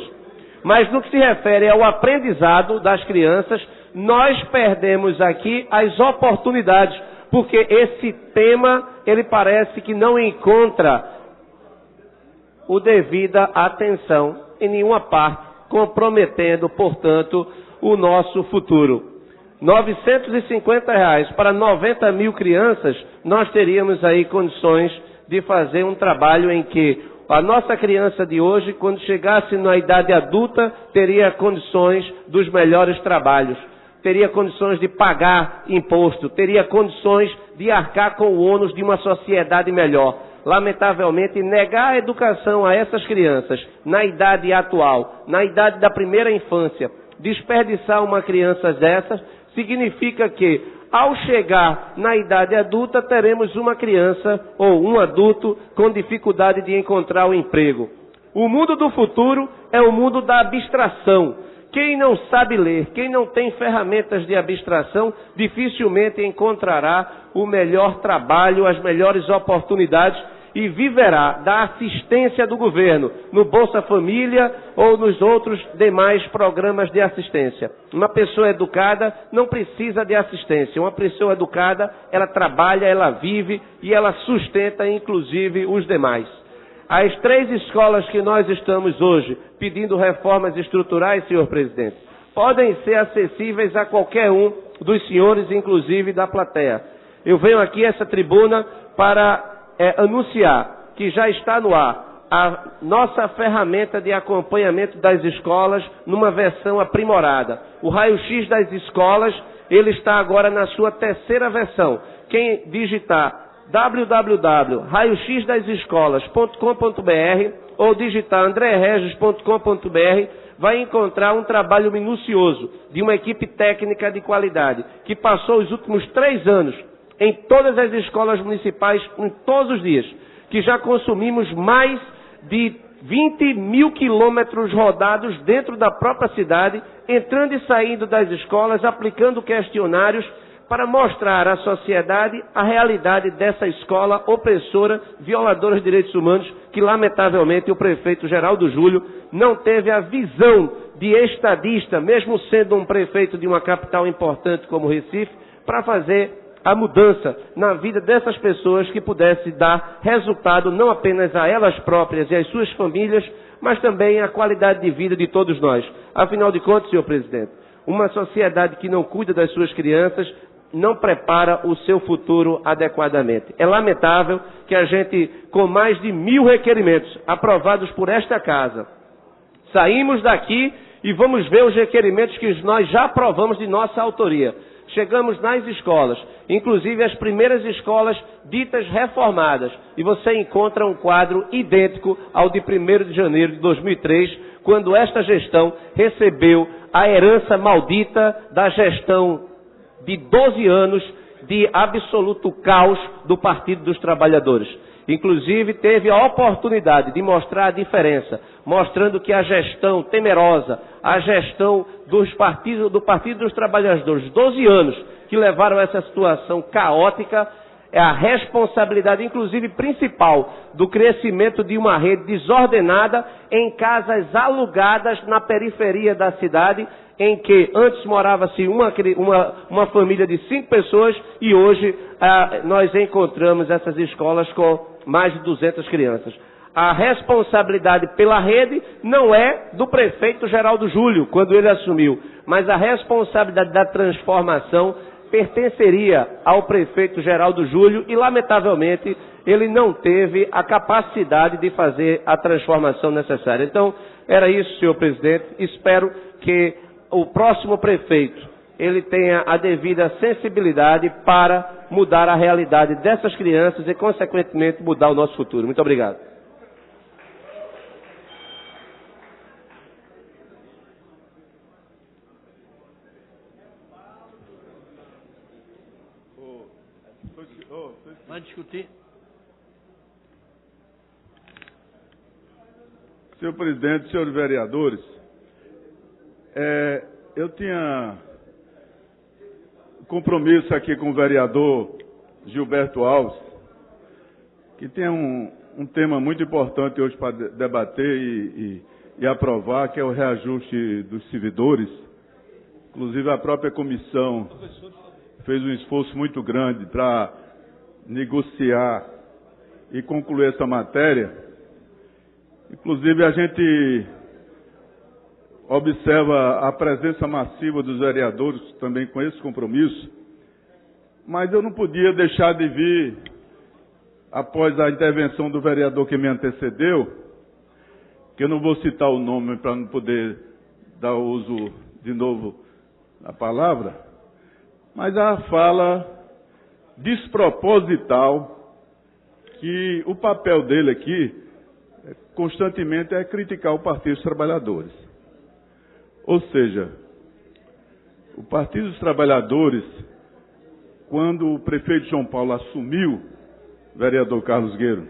Mas no que se refere ao aprendizado das crianças, nós perdemos aqui as oportunidades, porque esse tema, ele parece que não encontra o devida atenção em nenhuma parte, comprometendo, portanto, o nosso futuro. R$ 950 para 90 mil crianças, nós teríamos aí condições de fazer um trabalho em que a nossa criança de hoje, quando chegasse na idade adulta, teria condições dos melhores trabalhos, teria condições de pagar imposto, teria condições de arcar com o ônus de uma sociedade melhor. Lamentavelmente, negar a educação a essas crianças na idade atual, na idade da primeira infância, desperdiçar uma criança dessas, significa que, ao chegar na idade adulta, teremos uma criança ou um adulto com dificuldade de encontrar o emprego. O mundo do futuro é o mundo da abstração. Quem não sabe ler, quem não tem ferramentas de abstração, dificilmente encontrará o melhor trabalho, as melhores oportunidades e viverá da assistência do governo, no Bolsa Família ou nos outros demais programas de assistência. Uma pessoa educada não precisa de assistência. Uma pessoa educada, ela trabalha, ela vive e ela sustenta, inclusive, os demais. As 3 escolas que nós estamos hoje pedindo reformas estruturais, senhor presidente, podem ser acessíveis a qualquer um dos senhores, inclusive da plateia. Eu venho aqui a essa tribuna para anunciar que já está no ar a nossa ferramenta de acompanhamento das escolas numa versão aprimorada. O raio-x das escolas, ele está agora na sua 3ª versão. Quem digitar www.raioxdasescolas.com.br ou digitar andreregis.com.br vai encontrar um trabalho minucioso de uma equipe técnica de qualidade que passou os últimos 3 anos em todas as escolas municipais, em todos os dias, que já consumimos mais de 20 mil quilômetros rodados dentro da própria cidade, entrando e saindo das escolas, aplicando questionários para mostrar à sociedade a realidade dessa escola opressora, violadora dos direitos humanos, que lamentavelmente o prefeito Geraldo Júlio não teve a visão de estadista, mesmo sendo um prefeito de uma capital importante como Recife, para fazer a mudança na vida dessas pessoas que pudesse dar resultado não apenas a elas próprias e às suas famílias, mas também à qualidade de vida de todos nós. Afinal de contas, senhor presidente, uma sociedade que não cuida das suas crianças não prepara o seu futuro adequadamente. É lamentável que a gente, com mais de 1000 requerimentos aprovados por esta casa, saímos daqui e vamos ver os requerimentos que nós já aprovamos de nossa autoria. chegamos nas escolas, inclusive as primeiras escolas ditas reformadas, e você encontra um quadro idêntico ao de 1º de janeiro de 2003, quando esta gestão recebeu a herança maldita da gestão de 12 anos de absoluto caos do Partido dos Trabalhadores. Inclusive, teve a oportunidade de mostrar a diferença, mostrando que a gestão temerosa, a gestão do Partido dos Trabalhadores, 12 anos que levaram a essa situação caótica, é a responsabilidade, inclusive, principal do crescimento de uma rede desordenada em casas alugadas na periferia da cidade, em que antes morava-se uma família de 5 pessoas e hoje nós encontramos essas escolas com mais de 200 crianças. A responsabilidade pela rede não é do prefeito Geraldo Júlio, quando ele assumiu, mas a responsabilidade da transformação pertenceria ao prefeito Geraldo Júlio e, lamentavelmente, ele não teve a capacidade de fazer a transformação necessária. Então, era isso, senhor presidente. Espero que o próximo prefeito ele tenha a devida sensibilidade para mudar a realidade dessas crianças e, consequentemente, mudar o nosso futuro. Muito obrigado. Vai discutir? Senhor presidente, senhores vereadores, eu tinha compromisso aqui com o vereador Gilberto Alves, que tem um tema muito importante hoje para debater e aprovar, que é o reajuste dos servidores. Inclusive, a própria comissão fez um esforço muito grande para negociar e concluir essa matéria. Inclusive, a gente observa a presença massiva dos vereadores também com esse compromisso, mas eu não podia deixar de vir, após a intervenção do vereador que me antecedeu, que eu não vou citar o nome para não poder dar uso de novo à palavra, mas a fala desproposital, que o papel dele aqui constantemente é criticar o Partido dos Trabalhadores. Ou seja, o Partido dos Trabalhadores, quando o prefeito João Paulo assumiu, vereador Carlos Gueiro,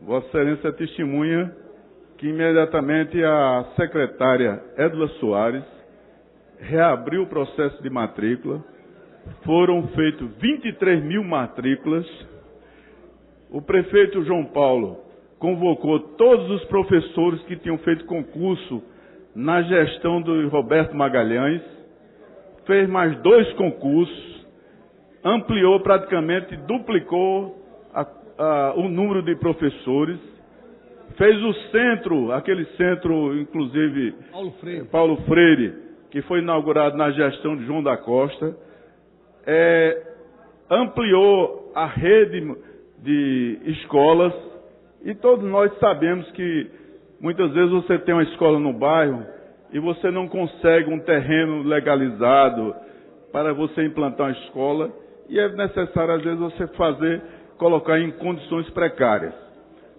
Vossa Excelência testemunha que imediatamente a secretária Edla Soares reabriu o processo de matrícula, foram feitas 23 mil matrículas, o prefeito João Paulo convocou todos os professores que tinham feito concurso na gestão do Roberto Magalhães, fez mais 2 concursos, ampliou praticamente, duplicou o número de professores, fez o centro, aquele centro, inclusive, Paulo Freire, que foi inaugurado na gestão de João da Costa, ampliou a rede de escolas, e todos nós sabemos que muitas vezes você tem uma escola no bairro e você não consegue um terreno legalizado para você implantar uma escola, e é necessário, às vezes, você colocar em condições precárias.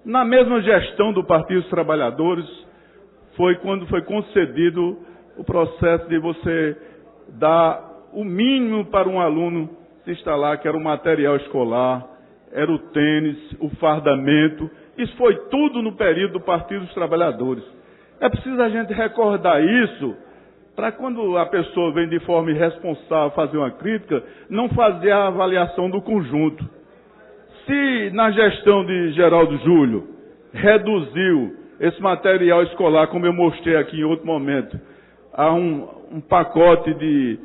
Na mesma gestão do Partido dos Trabalhadores, foi quando foi concedido o processo de você dar o mínimo para um aluno se instalar, que era o material escolar, era o tênis, o fardamento. Isso foi tudo no período do Partido dos Trabalhadores. É preciso a gente recordar isso, para quando a pessoa vem de forma irresponsável fazer uma crítica, não fazer a avaliação do conjunto. Se na gestão de Geraldo Júlio reduziu esse material escolar, como eu mostrei aqui em outro momento, a um pacote de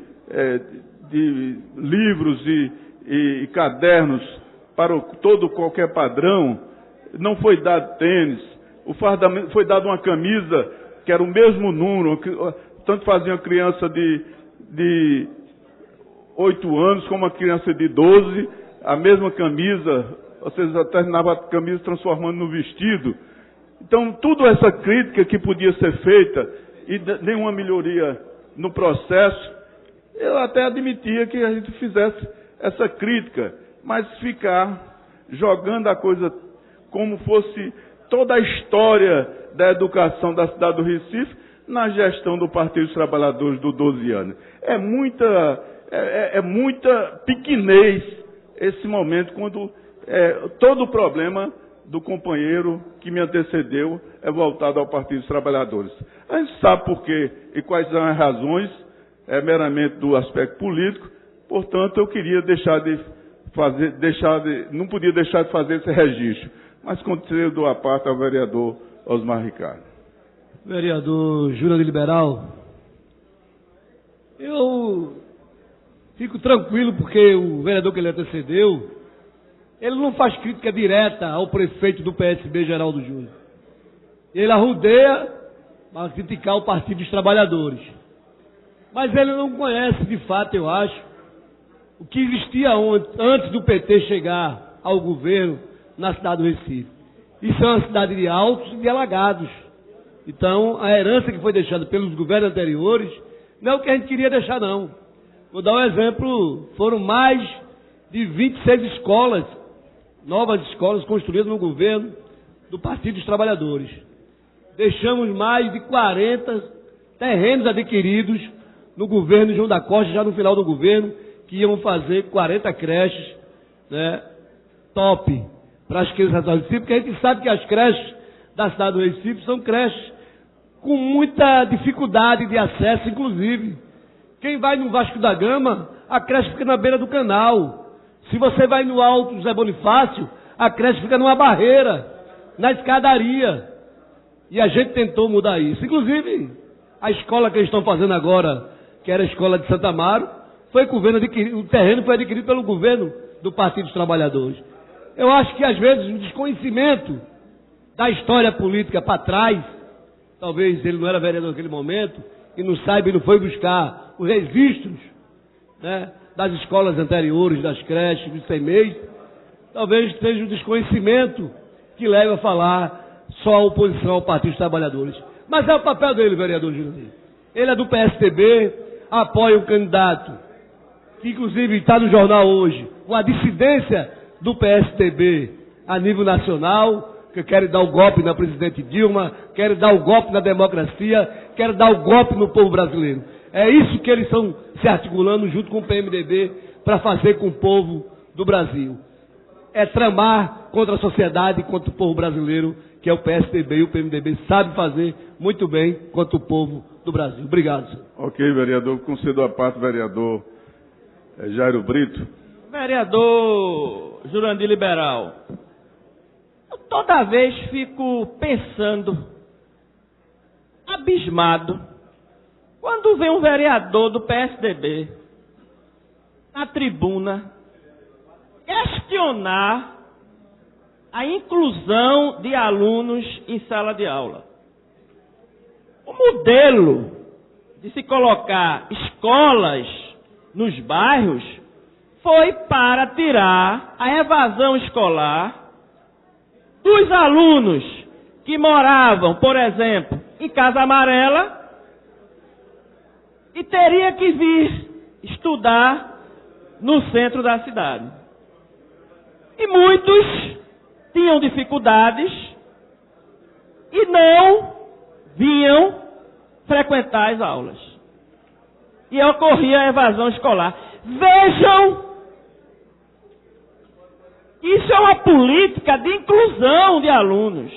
livros e cadernos para qualquer padrão, não foi dado tênis, o fardamento, foi dado uma camisa que era o mesmo número, tanto fazia uma criança de 8 anos como uma criança de 12, a mesma camisa, ou seja, terminava a camisa transformando no vestido. Então, tudo essa crítica que podia ser feita e nenhuma melhoria no processo, eu até admitia que a gente fizesse essa crítica, mas ficar jogando a coisa como fosse toda a história da educação da cidade do Recife na gestão do Partido dos Trabalhadores do 12 anos. É muita pequenez esse momento, quando todo o problema do companheiro que me antecedeu é voltado ao Partido dos Trabalhadores. A gente sabe por quê e quais são as razões, meramente do aspecto político, portanto eu queria não podia deixar de fazer esse registro, mas concedo a parte ao vereador Osmar Ricardo. Vereador Jurandir Liberal, eu fico tranquilo porque o vereador que ele antecedeu, ele não faz crítica direta ao prefeito do PSB, Geraldo Júnior. Ele arrudeia para criticar o Partido dos Trabalhadores. Mas ele não conhece, de fato, eu acho, o que existia antes do PT chegar ao governo na cidade do Recife. Isso é uma cidade de altos e de alagados. Então, a herança que foi deixada pelos governos anteriores não é o que a gente queria deixar, não. Vou dar um exemplo, foram mais de 26 escolas, novas escolas construídas no governo do Partido dos Trabalhadores. Deixamos mais de 40 terrenos adquiridos no governo João da Costa, já no final do governo, que iam fazer 40 creches, né, top, para as crianças do Recife, porque a gente sabe que as creches da cidade do Recife são creches com muita dificuldade de acesso, inclusive. Quem vai no Vasco da Gama, a creche fica na beira do canal. Se você vai no Alto José Bonifácio, a creche fica numa barreira, na escadaria. E a gente tentou mudar isso. Inclusive, a escola que eles estão fazendo agora, que era a escola de Santa Amaro, o terreno foi adquirido pelo governo do Partido dos Trabalhadores. Eu acho que, às vezes, o desconhecimento da história política para trás, talvez ele não era vereador naquele momento, e não saiba e não foi buscar os registros, né, das escolas anteriores, das creches, dos CEMEIs, talvez seja o desconhecimento que leva a falar só a oposição ao Partido dos Trabalhadores. Mas é o papel dele, vereador Jurandir. Ele é do PSDB, apoia o candidato, que inclusive está no jornal hoje, com a dissidência do PSDB a nível nacional, que quer dar o golpe na presidente Dilma, quer dar o golpe na democracia, quer dar o golpe no povo brasileiro. É isso que eles estão se articulando junto com o PMDB para fazer com o povo do Brasil. É tramar contra a sociedade e contra o povo brasileiro, que é o PSDB e o PMDB sabe fazer muito bem contra o povo do Brasil. Obrigado, senhor. Ok, vereador. Concedo a parte, vereador Jairo Brito. Vereador Jurandir Liberal, eu toda vez fico pensando, abismado, quando vem um vereador do PSDB na tribuna questionar a inclusão de alunos em sala de aula. O modelo de se colocar escolas nos bairros foi para tirar a evasão escolar dos alunos que moravam, por exemplo, em Casa Amarela e teria que vir estudar no centro da cidade. E muitos tinham dificuldades e não vinham frequentar as aulas. E ocorria a evasão escolar. Vejam, isso é uma política de inclusão de alunos.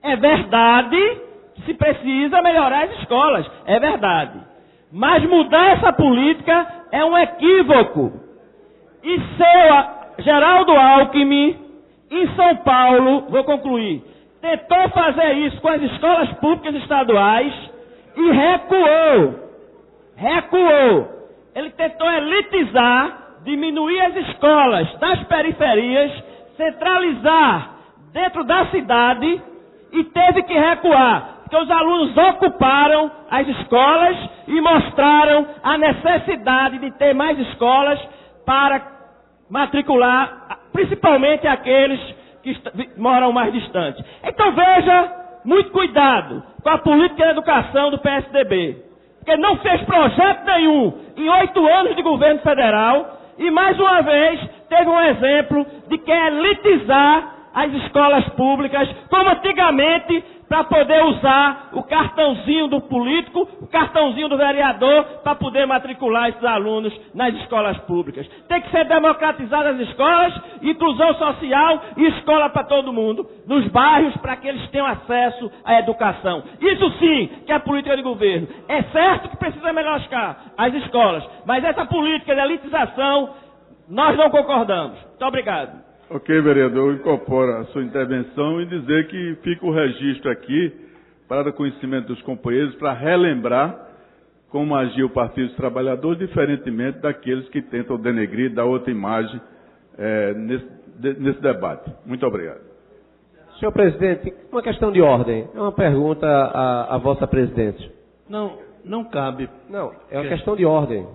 É verdade que se precisa melhorar as escolas, é verdade. Mas mudar essa política é um equívoco. E Geraldo Alckmin, em São Paulo, vou concluir, tentou fazer isso com as escolas públicas estaduais e recuou. Ele tentou elitizar, diminuir as escolas das periferias, centralizar dentro da cidade e teve que recuar, porque os alunos ocuparam as escolas e mostraram a necessidade de ter mais escolas para matricular, principalmente aqueles que moram mais distantes. Então veja, muito cuidado com a política de educação do PSDB. porque não fez projeto nenhum em 8 anos de governo federal e, mais uma vez, teve um exemplo de quer elitizar as escolas públicas, como antigamente, para poder usar o cartãozinho do político, o cartãozinho do vereador, para poder matricular esses alunos nas escolas públicas. Tem que ser democratizadas as escolas, inclusão social e escola para todo mundo, nos bairros, para que eles tenham acesso à educação. Isso sim que é política de governo. É certo que precisa melhorar as escolas, mas essa política de elitização, nós não concordamos. Muito obrigado. Ok, vereador, eu incorporo a sua intervenção e dizer que fica o registro aqui para o conhecimento dos companheiros, para relembrar como agia o Partido dos Trabalhadores, diferentemente daqueles que tentam denegrir, dar outra imagem nesse debate. Muito obrigado. Senhor presidente, uma questão de ordem. É uma pergunta à vossa presidência. Não cabe. Não, é uma questão de ordem.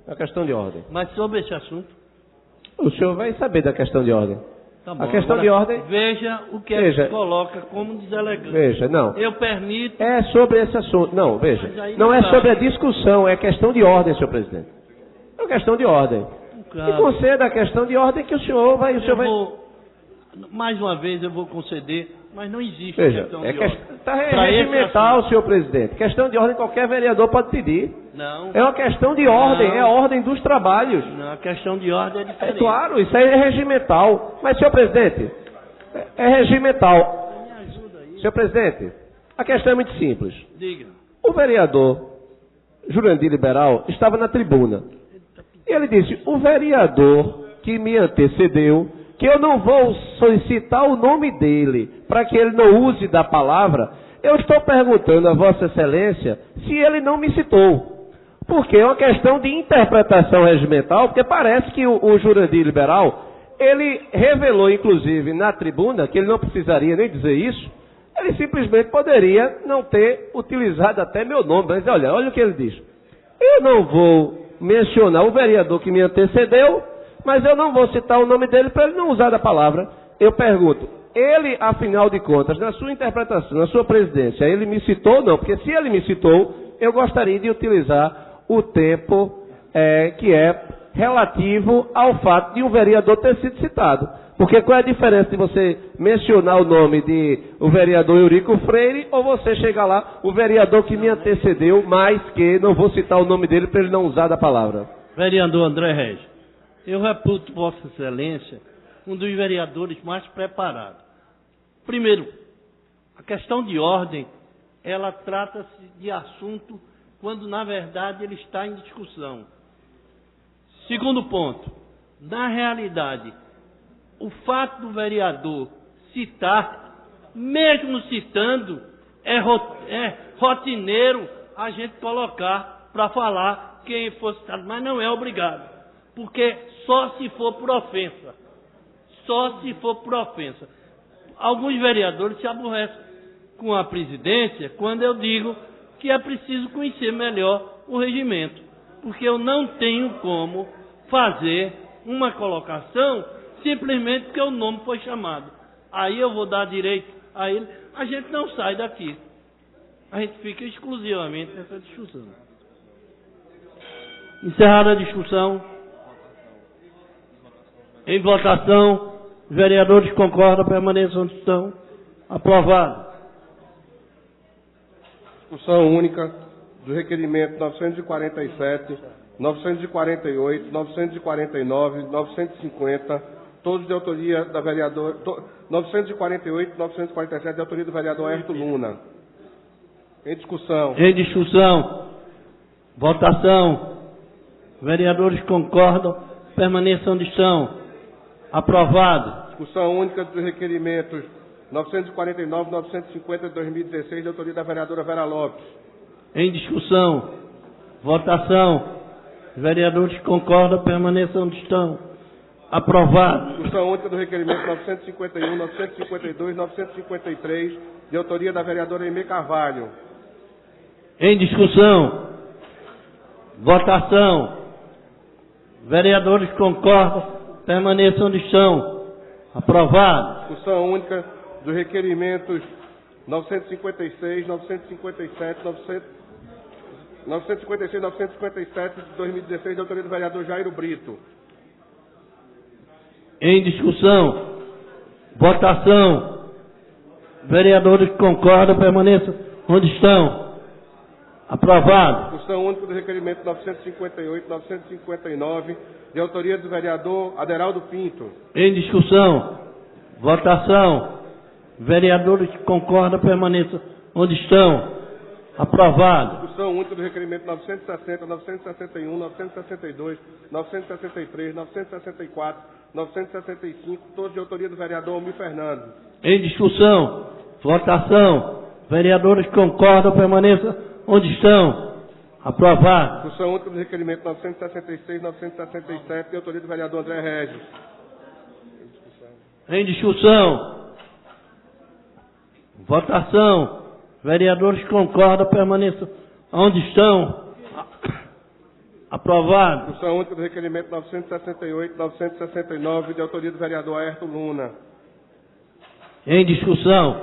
É uma questão de ordem. Mas sobre esse assunto? O senhor vai saber da questão de ordem. Tá bom, a questão agora, de ordem... Veja o que ele coloca como deselegante. Veja, não. Eu permito... É sobre esse assunto. Não, veja. Não é sobre a discussão, é questão de ordem, senhor presidente. É uma questão de ordem. E conceda a questão de ordem que o senhor vai... Mais uma vez eu vou conceder, mas não existe questão de ordem. Está regimental, senhor presidente. Questão de ordem qualquer vereador pode pedir. Não. É uma questão de ordem, é a ordem dos trabalhos. Não, a questão de ordem é diferente. É claro, isso aí é regimental. Mas, senhor presidente, é regimental. Me ajuda aí. Senhor presidente, a questão é muito simples. Diga. O vereador Jurandir Liberal estava na tribuna. E ele disse, o vereador que me antecedeu, que eu não vou solicitar o nome dele, para que ele não use da palavra, eu estou perguntando a Vossa Excelência se ele não me citou. Porque é uma questão de interpretação regimental, porque parece que o Jurandir Liberal, ele revelou, inclusive, na tribuna, que ele não precisaria nem dizer isso, ele simplesmente poderia não ter utilizado até meu nome. Mas olha o que ele diz. Eu não vou mencionar o vereador que me antecedeu, mas eu não vou citar o nome dele para ele não usar da palavra. Eu pergunto, ele, afinal de contas, na sua interpretação, na sua presidência, ele me citou ou não? Porque se ele me citou, eu gostaria de utilizar o tempo que é relativo ao fato de um vereador ter sido citado. Porque qual é a diferença de você mencionar o nome de o vereador Eurico Freire ou você chegar lá, o vereador que me antecedeu, mas que não vou citar o nome dele para ele não usar da palavra? Vereador André Regis, eu reputo Vossa Excelência um dos vereadores mais preparados. Primeiro, a questão de ordem, ela trata-se de assunto quando, na verdade, ele está em discussão. Segundo ponto, na realidade, o fato do vereador citar, mesmo citando, é rotineiro a gente colocar para falar quem for citado, mas não é obrigado, porque só se for por ofensa. Só se for por ofensa. Alguns vereadores se aborrecem com a presidência quando eu digo que é preciso conhecer melhor o regimento, porque eu não tenho como fazer uma colocação simplesmente porque o nome foi chamado. Aí eu vou dar direito a ele, a gente não sai daqui. A gente fica exclusivamente nessa discussão. Encerrada a discussão. Em votação, os vereadores concordam, permaneçam onde estão. Aprovado. Discussão única do requerimento 947, 948, 949, 950, todos de autoria da vereadora... 948, 947, de autoria do vereador Hérito Luna. Em discussão. Em discussão. Votação. Vereadores concordam, permaneçam onde estão. Aprovado. Discussão única dos requerimentos 949, 950 de 2016, de autoria da vereadora Vera Lopes. Em discussão. Votação. Os vereadores concordam, permaneçam onde estão. Aprovado. Discussão única do requerimento 951, 952, 953, de autoria da vereadora Aimee Carvalho. Em discussão. Votação. Vereadores concordam, permaneçam onde estão. Aprovado. Discussão única dos requerimentos 956, 957, 956 e 957 de 2016, de autoria do vereador Jairo Brito. Em discussão. Votação. Vereadores que concordam, permaneçam onde estão. Aprovado. Discussão única do requerimento 958 e 959, de autoria do vereador Aderaldo Pinto. Em discussão. Votação. Vereadores que concordam, permaneçam onde estão. Aprovado. Discussão única do requerimento 960, 961, 962, 963, 964, 965, todos de autoria do vereador Almir Fernandes. Em discussão. Votação. Vereadores que concordam, permaneçam onde estão. Aprovado. Discussão única do requerimento 966, 967, de autoria do vereador André Regis. Em discussão. Votação. Vereadores que concordam, permaneçam onde estão. Aprovado. Discussão única do requerimento 968, 969, de autoria do vereador Ayrton Luna. Em discussão.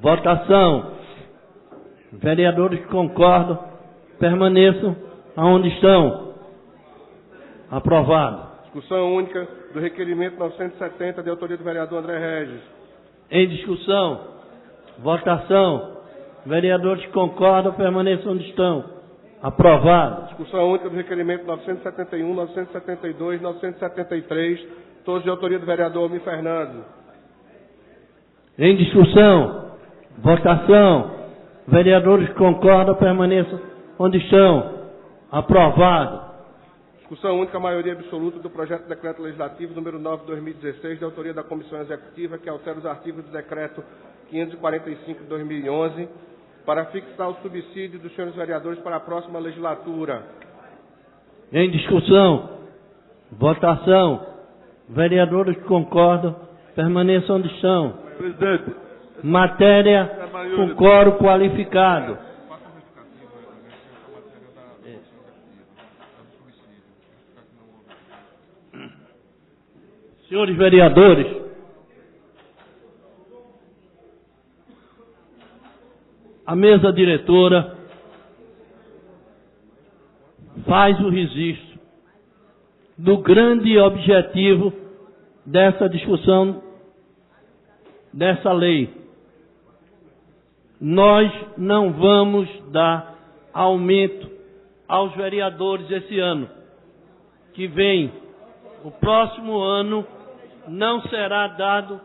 Votação. Vereadores que concordam, permaneçam onde estão. Aprovado. Discussão única do requerimento 970, de autoria do vereador André Regis. Em discussão. Votação. Vereadores que concordam, permaneçam onde estão. Aprovado. Discussão única do requerimento 971, 972, 973, todos de autoria do vereador Almir Fernandes. Em discussão. Votação. Vereadores que concordam, permaneçam onde estão. Aprovado. Discussão única, maioria absoluta do projeto de decreto legislativo número 9 de 2016, de autoria da Comissão Executiva, que altera os artigos do decreto 545 de 2011, para fixar o subsídio dos senhores vereadores para a próxima legislatura. Em discussão. Votação. Vereadores que concordam, permaneçam onde estão. Presidente. Matéria com quórum qualificado. Senhores vereadores, a mesa diretora faz o registro do grande objetivo dessa discussão dessa lei. Nós não vamos dar aumento aos vereadores esse ano. Que vem, o próximo ano, não será dado.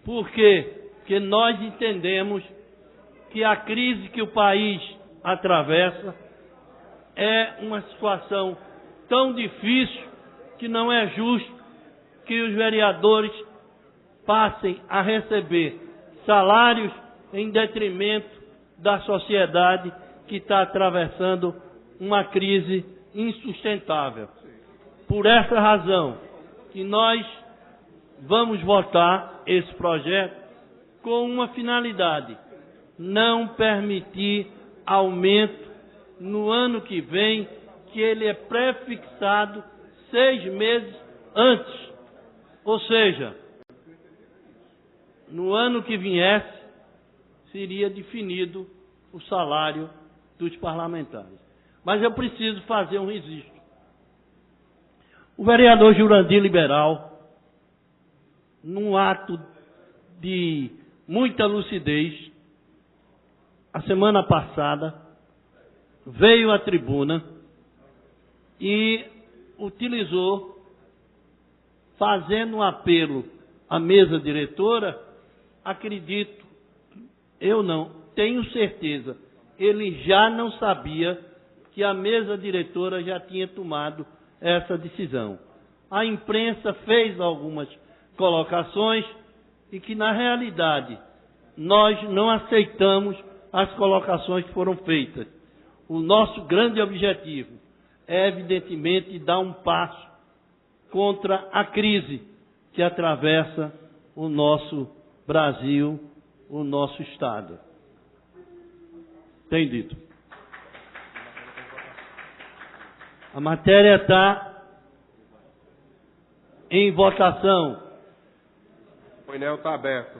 Por quê? Porque nós entendemos que a crise que o país atravessa é uma situação tão difícil que não é justo que os vereadores passem a receber salários em detrimento da sociedade que está atravessando uma crise insustentável. Por essa razão que nós vamos votar esse projeto com uma finalidade: não permitir aumento no ano que vem, que ele é prefixado 6 meses antes. Ou seja, no ano que viesse, seria definido o salário dos parlamentares. Mas eu preciso fazer um registro. O vereador Jurandir Liberal, num ato de muita lucidez, a semana passada, veio à tribuna e utilizou, fazendo um apelo à mesa diretora, acredito, eu não, tenho certeza, ele já não sabia que a mesa diretora já tinha tomado essa decisão. A imprensa fez algumas colocações e que, na realidade, nós não aceitamos as colocações que foram feitas. O nosso grande objetivo é, evidentemente, dar um passo contra a crise que atravessa o nosso Brasil, o nosso Estado. Entendido. A matéria está em votação. O painel está aberto.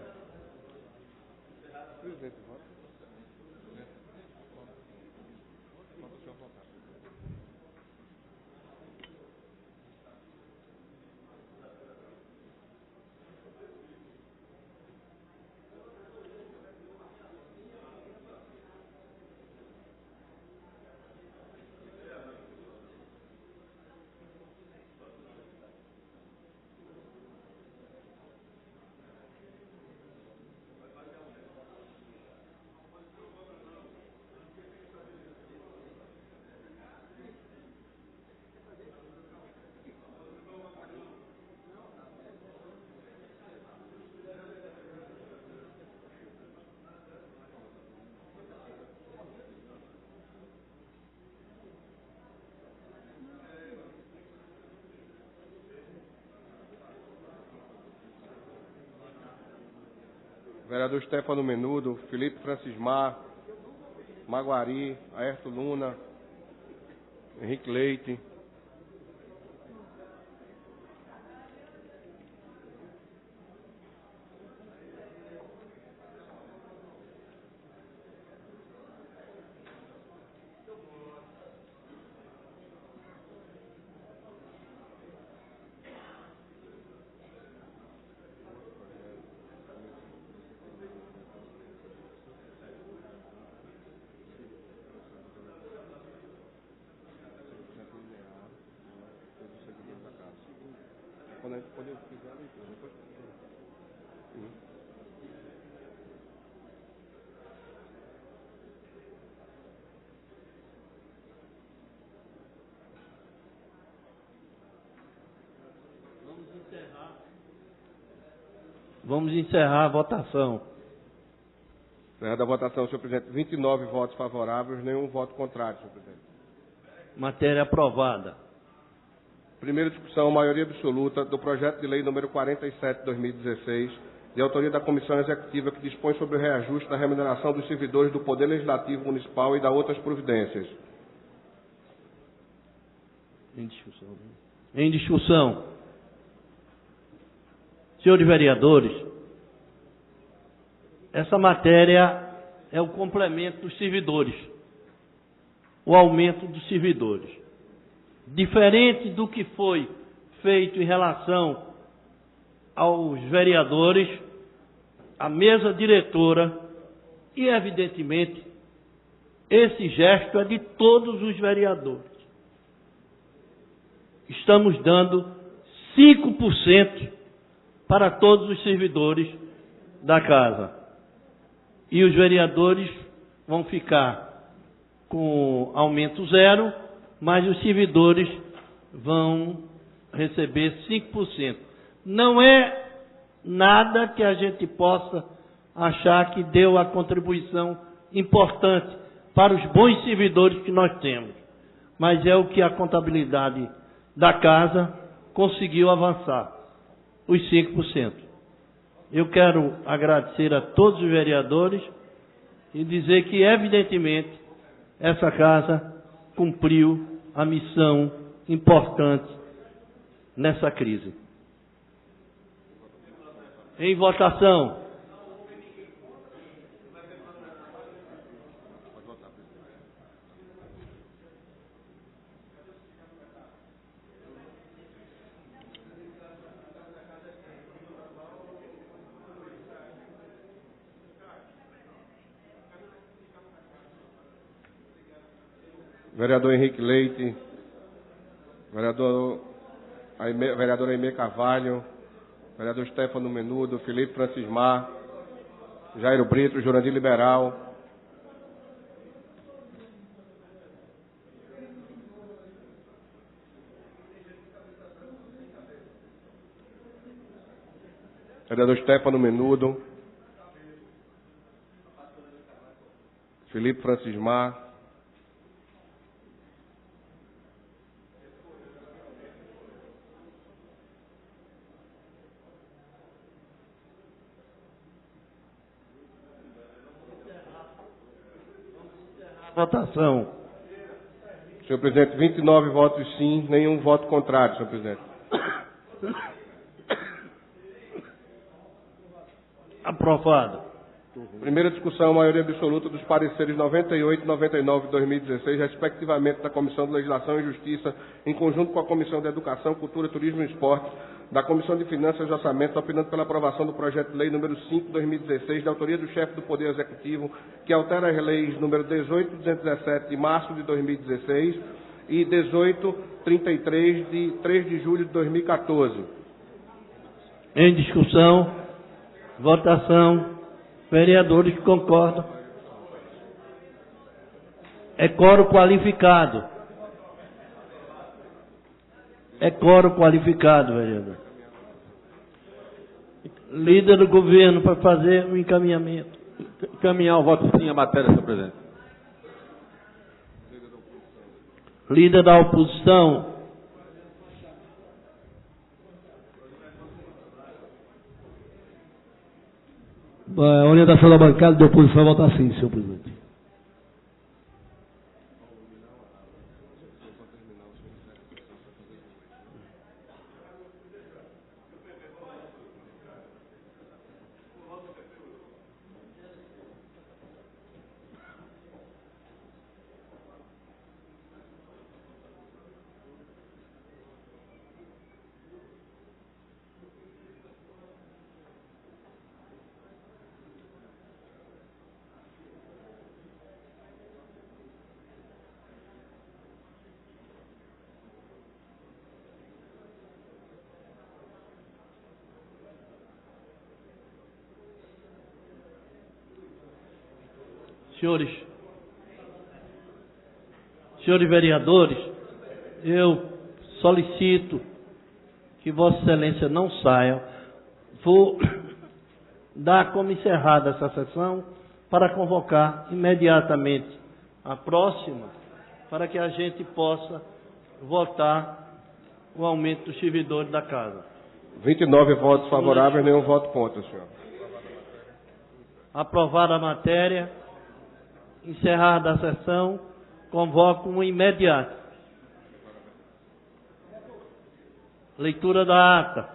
Vereador Stefano Menudo, Felipe Francismar, Maguari, Aerto Luna, Henrique Leite. Quando a gente poder fizer a leitura, depois... Vamos encerrar a votação. Da votação, senhor presidente, 29 votos favoráveis, nenhum voto contrário, senhor presidente. Matéria aprovada. Primeira discussão, maioria absoluta, do projeto de lei número 47 de 2016, de autoria da Comissão Executiva, que dispõe sobre o reajuste da remuneração dos servidores do Poder Legislativo Municipal e da outras providências. Em discussão. Em discussão. Senhores vereadores, essa matéria é o complemento dos servidores, o aumento dos servidores. Diferente do que foi feito em relação aos vereadores, a mesa diretora, e evidentemente, esse gesto é de todos os vereadores. Estamos dando 5% para todos os servidores da casa. E os vereadores vão ficar com aumento zero, mas os servidores vão receber 5%. Não é nada que a gente possa achar que deu a contribuição importante para os bons servidores que nós temos, mas é o que a contabilidade da casa conseguiu avançar, os 5%. Eu quero agradecer a todos os vereadores e dizer que, evidentemente, essa casa cumpriu a missão importante nessa crise. Em votação. Vereador Henrique Leite, vereadora Aimee Carvalho, vereador Stefano Menudo, Felipe Francismar, Jairo Brito, Jurandir Liberal, vereador Stefano Menudo, Felipe Francismar, votação. Senhor presidente, 29 votos sim, nenhum voto contrário, senhor presidente. Aprovado. Primeira discussão, maioria absoluta dos pareceres 98 e 99 de 2016, respectivamente da Comissão de Legislação e Justiça, em conjunto com a Comissão de Educação, Cultura, Turismo e Esporte, da Comissão de Finanças e Orçamento, opinando pela aprovação do projeto de lei número 5 de 2016, de autoria do chefe do Poder Executivo, que altera as leis número 18.217 de março de 2016 e 18.33 de 3 de julho de 2014. Em discussão, votação, vereadores que concordam. É quórum qualificado. É quórum qualificado, vereador. Líder do governo para fazer o encaminhamento. Encaminhar o voto sim à matéria, senhor presidente. Líder da oposição. A orientação da bancada de oposição é votar sim, senhor presidente. Senhores vereadores, eu solicito que Vossa Excelência não saia. Vou dar como encerrada essa sessão para convocar imediatamente a próxima, para que a gente possa votar o aumento dos servidores da casa. 29 votos favoráveis, nenhum voto contra, senhor. Aprovada a matéria, encerrada a sessão, convoco um imediato. Leitura da ata.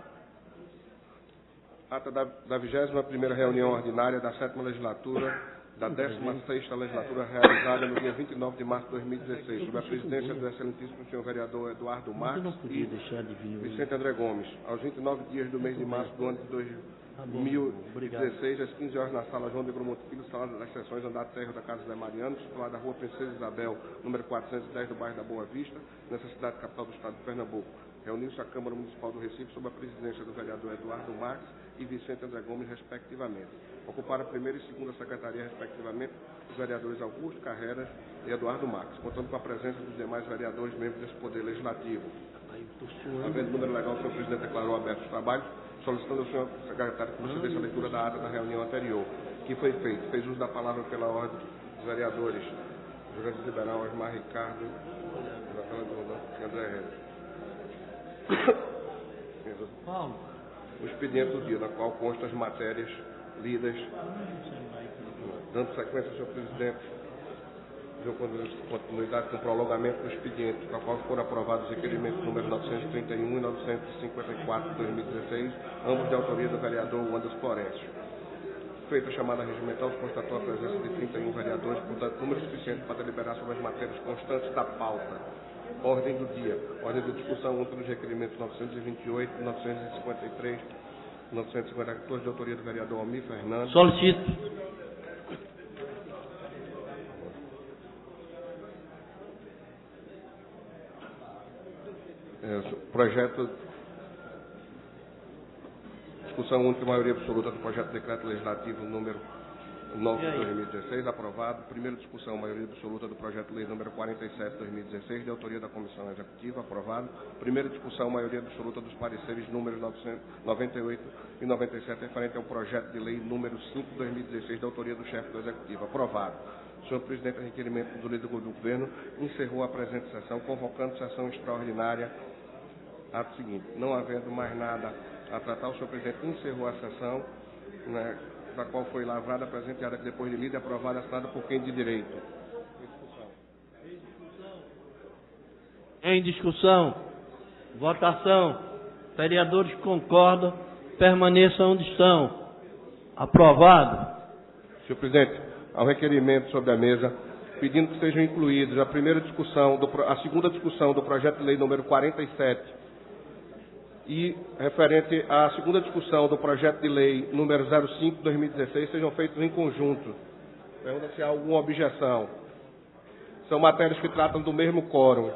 Ata da 21ª reunião ordinária da 7ª legislatura, da 16ª legislatura, realizada no dia 29 de março de 2016, sob a presidência do excelentíssimo senhor vereador Eduardo Marques e Vicente André Gomes. Aos 29 dias do mês de março do ano de 2016, às 15 horas, na sala João de Grumonte Filho, sala das sessões, andar terra da Casa Zé Mariano, situada na rua Princesa Isabel, número 410, do bairro da Boa Vista, nessa cidade capital do estado de Pernambuco. Reuniu-se a Câmara Municipal do Recife sob a presidência do vereador Eduardo Marques e Vicente André Gomes, respectivamente. Ocuparam a primeira e segunda secretaria, respectivamente, os vereadores Augusto Carreras e Eduardo Marques, contando com a presença dos demais vereadores membros desse Poder Legislativo. Havendo número legal, o senhor presidente declarou aberto os trabalhos, solicitando ao senhor secretário que procedesse a leitura da ata da reunião anterior, que foi feito. Fez uso da palavra pela ordem dos vereadores Jurante Liberal, Osmar Ricardo e André Reis. O expediente do dia, na qual constam as matérias lidas. Dando sequência, senhor presidente, deu continuidade com o prolongamento do expediente, na qual foram aprovados os requerimentos números 931 e 954 de 2016, ambos de autoria do vereador Wanderson Florencio. Feita a chamada regimental, se constatou a presença de 31 vereadores, portanto, número suficiente para deliberar sobre as matérias constantes da pauta. Ordem do dia. Ordem de discussão única dos requerimentos 928, 953, 954, de autoria do vereador Almir Fernandes. Solicito. Projeto. Discussão única, maioria absoluta do projeto de decreto legislativo número 9 de 2016, aprovado. Primeira discussão, maioria absoluta do projeto de lei número 47 de 2016, de autoria da Comissão Executiva, aprovado. Primeira discussão, maioria absoluta dos pareceres números 98 e 97, referente ao projeto de lei número 5 de 2016, de autoria do chefe do Executivo, aprovado. O senhor presidente, a requerimento do líder do governo, encerrou a presente sessão, convocando sessão extraordinária. Ato seguinte, não havendo mais nada a tratar, o senhor presidente encerrou a sessão, né, da qual foi lavrada, apresentada depois de lida e aprovada, assinada por quem de direito. Em discussão. Votação. Vereadores que concordam, permaneçam onde estão. Aprovado. Senhor presidente, ao requerimento sobre a mesa, pedindo que sejam incluídos a segunda discussão do projeto de lei número 47 e referente à segunda discussão do projeto de lei número 05 de 2016 sejam feitos em conjunto. Pergunta se há alguma objeção. São matérias que tratam do mesmo quórum.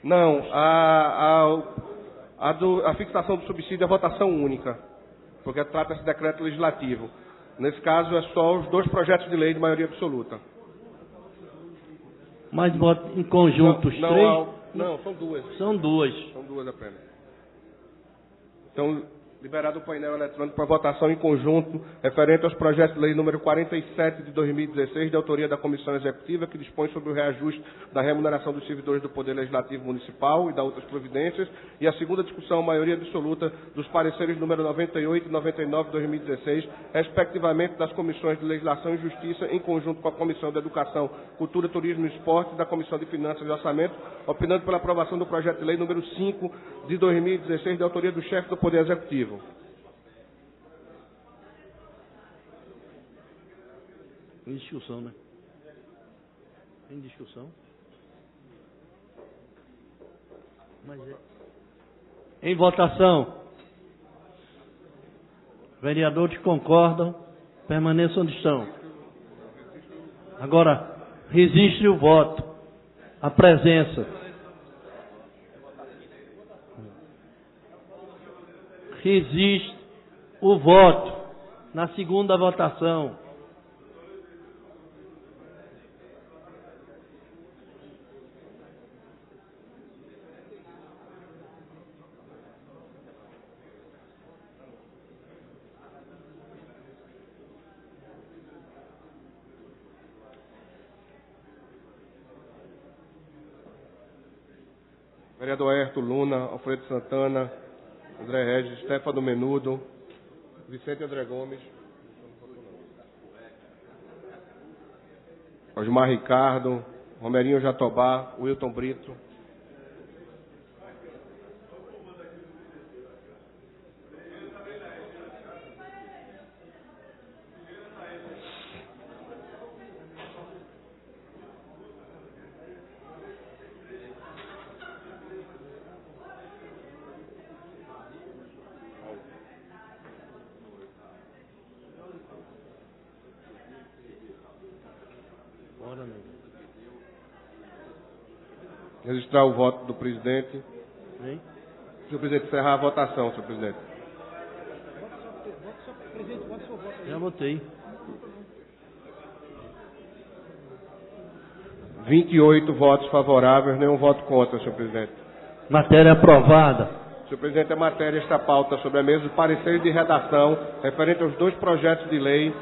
Não, a fixação do subsídio é votação única, porque trata-se de decreto legislativo. Nesse caso, é só os dois projetos de lei de maioria absoluta. Mas vota em conjunto os três? Não, são duas. São duas. São duas apenas. Então, Liberado o painel eletrônico para votação em conjunto, referente aos projetos de lei número 47 de 2016, de autoria da Comissão Executiva, que dispõe sobre o reajuste da remuneração dos servidores do Poder Legislativo Municipal e da outras providências, e a segunda discussão, maioria absoluta, dos pareceres número 98 e 99 de 2016, respectivamente das Comissões de Legislação e Justiça, em conjunto com a Comissão de Educação, Cultura, Turismo e Esporte e da Comissão de Finanças e Orçamento, opinando pela aprovação do projeto de lei número 5 de 2016, de autoria do chefe do Poder Executivo. Em discussão, né? Em discussão. Mas é. Em votação. Vereadores concordam, permaneçam onde estão. Agora, registre o voto, a presença. Resiste o voto na segunda votação. Vereador Aerto Luna, Alfredo Santana, André Regis, Stefano Menudo, Vicente André Gomes, Osmar Ricardo, Romerinho Jatobá, Wilton Brito. Registrar o voto do presidente. Hein? Senhor presidente, encerrar a votação, senhor presidente. Já votei. 28 votos favoráveis, nenhum voto contra, senhor presidente. Matéria aprovada. Senhor presidente, a matéria está pauta sobre a mesa de pareceres de redação referente aos dois projetos de lei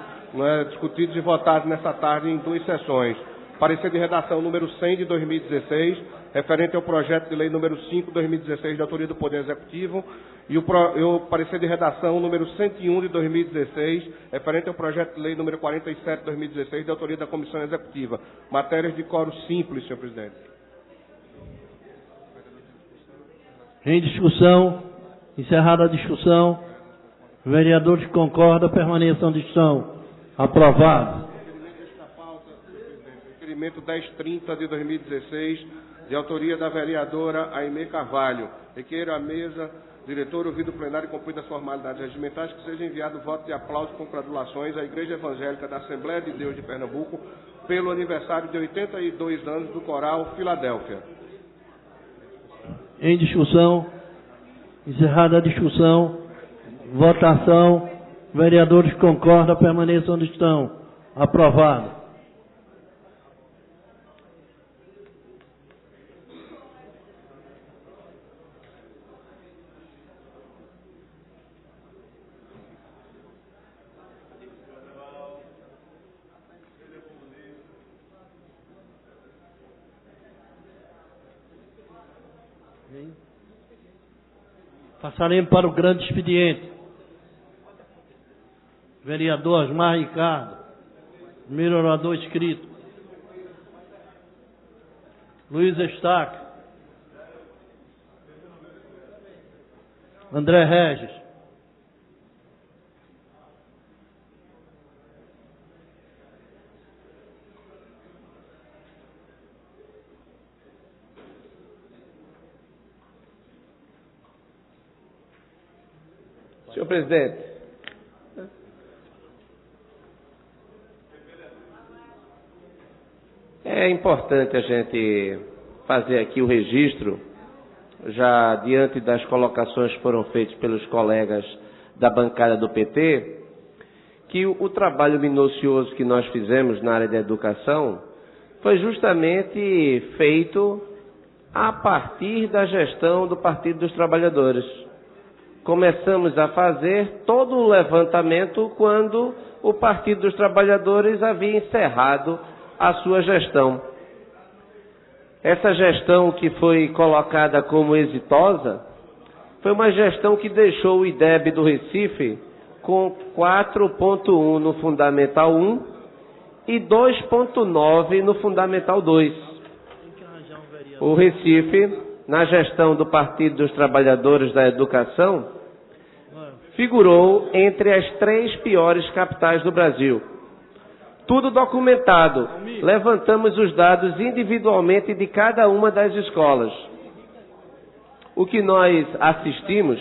discutidos e votados nessa tarde em duas sessões. Parecer de redação número 100 de 2016, referente ao projeto de lei número 5 de 2016, de autoria do Poder Executivo, e o parecer de redação número 101 de 2016, referente ao projeto de lei número 47 de 2016, de autoria da Comissão Executiva. Matérias de quórum simples, senhor presidente. Em discussão, encerrada a discussão, vereadores que concordam, permaneçam onde estão. Aprovado. Requerimento 1030 de 2016, de autoria da vereadora Aimee Carvalho. Requeiro à mesa, diretor, ouvido o plenário e cumpridas as formalidades regimentais, que seja enviado voto de aplauso com congratulações à Igreja Evangélica da Assembleia de Deus de Pernambuco pelo aniversário de 82 anos do Coral Filadélfia. Em discussão, encerrada a discussão, votação, vereadores que concordam, permaneçam onde estão. Aprovado. Passaremos para o grande expediente. Vereador Osmar Ricardo, primeiro orador inscrito. Luiz Estaque. André Regis. Senhor presidente, é importante a gente fazer aqui o registro, já diante das colocações que foram feitas pelos colegas da bancada do PT, que o trabalho minucioso que nós fizemos na área da educação foi justamente feito a partir da gestão do Partido dos Trabalhadores. começamos a fazer todo o levantamento quando o Partido dos Trabalhadores havia encerrado a sua gestão. Essa gestão que foi colocada como exitosa foi uma gestão que deixou o IDEB do Recife com 4,1 no Fundamental 1 e 2,9 no Fundamental 2. O Recife, na gestão do Partido dos Trabalhadores da Educação, figurou entre as 3 piores capitais do Brasil. Tudo documentado. Levantamos os dados individualmente de cada uma das escolas. O que nós assistimos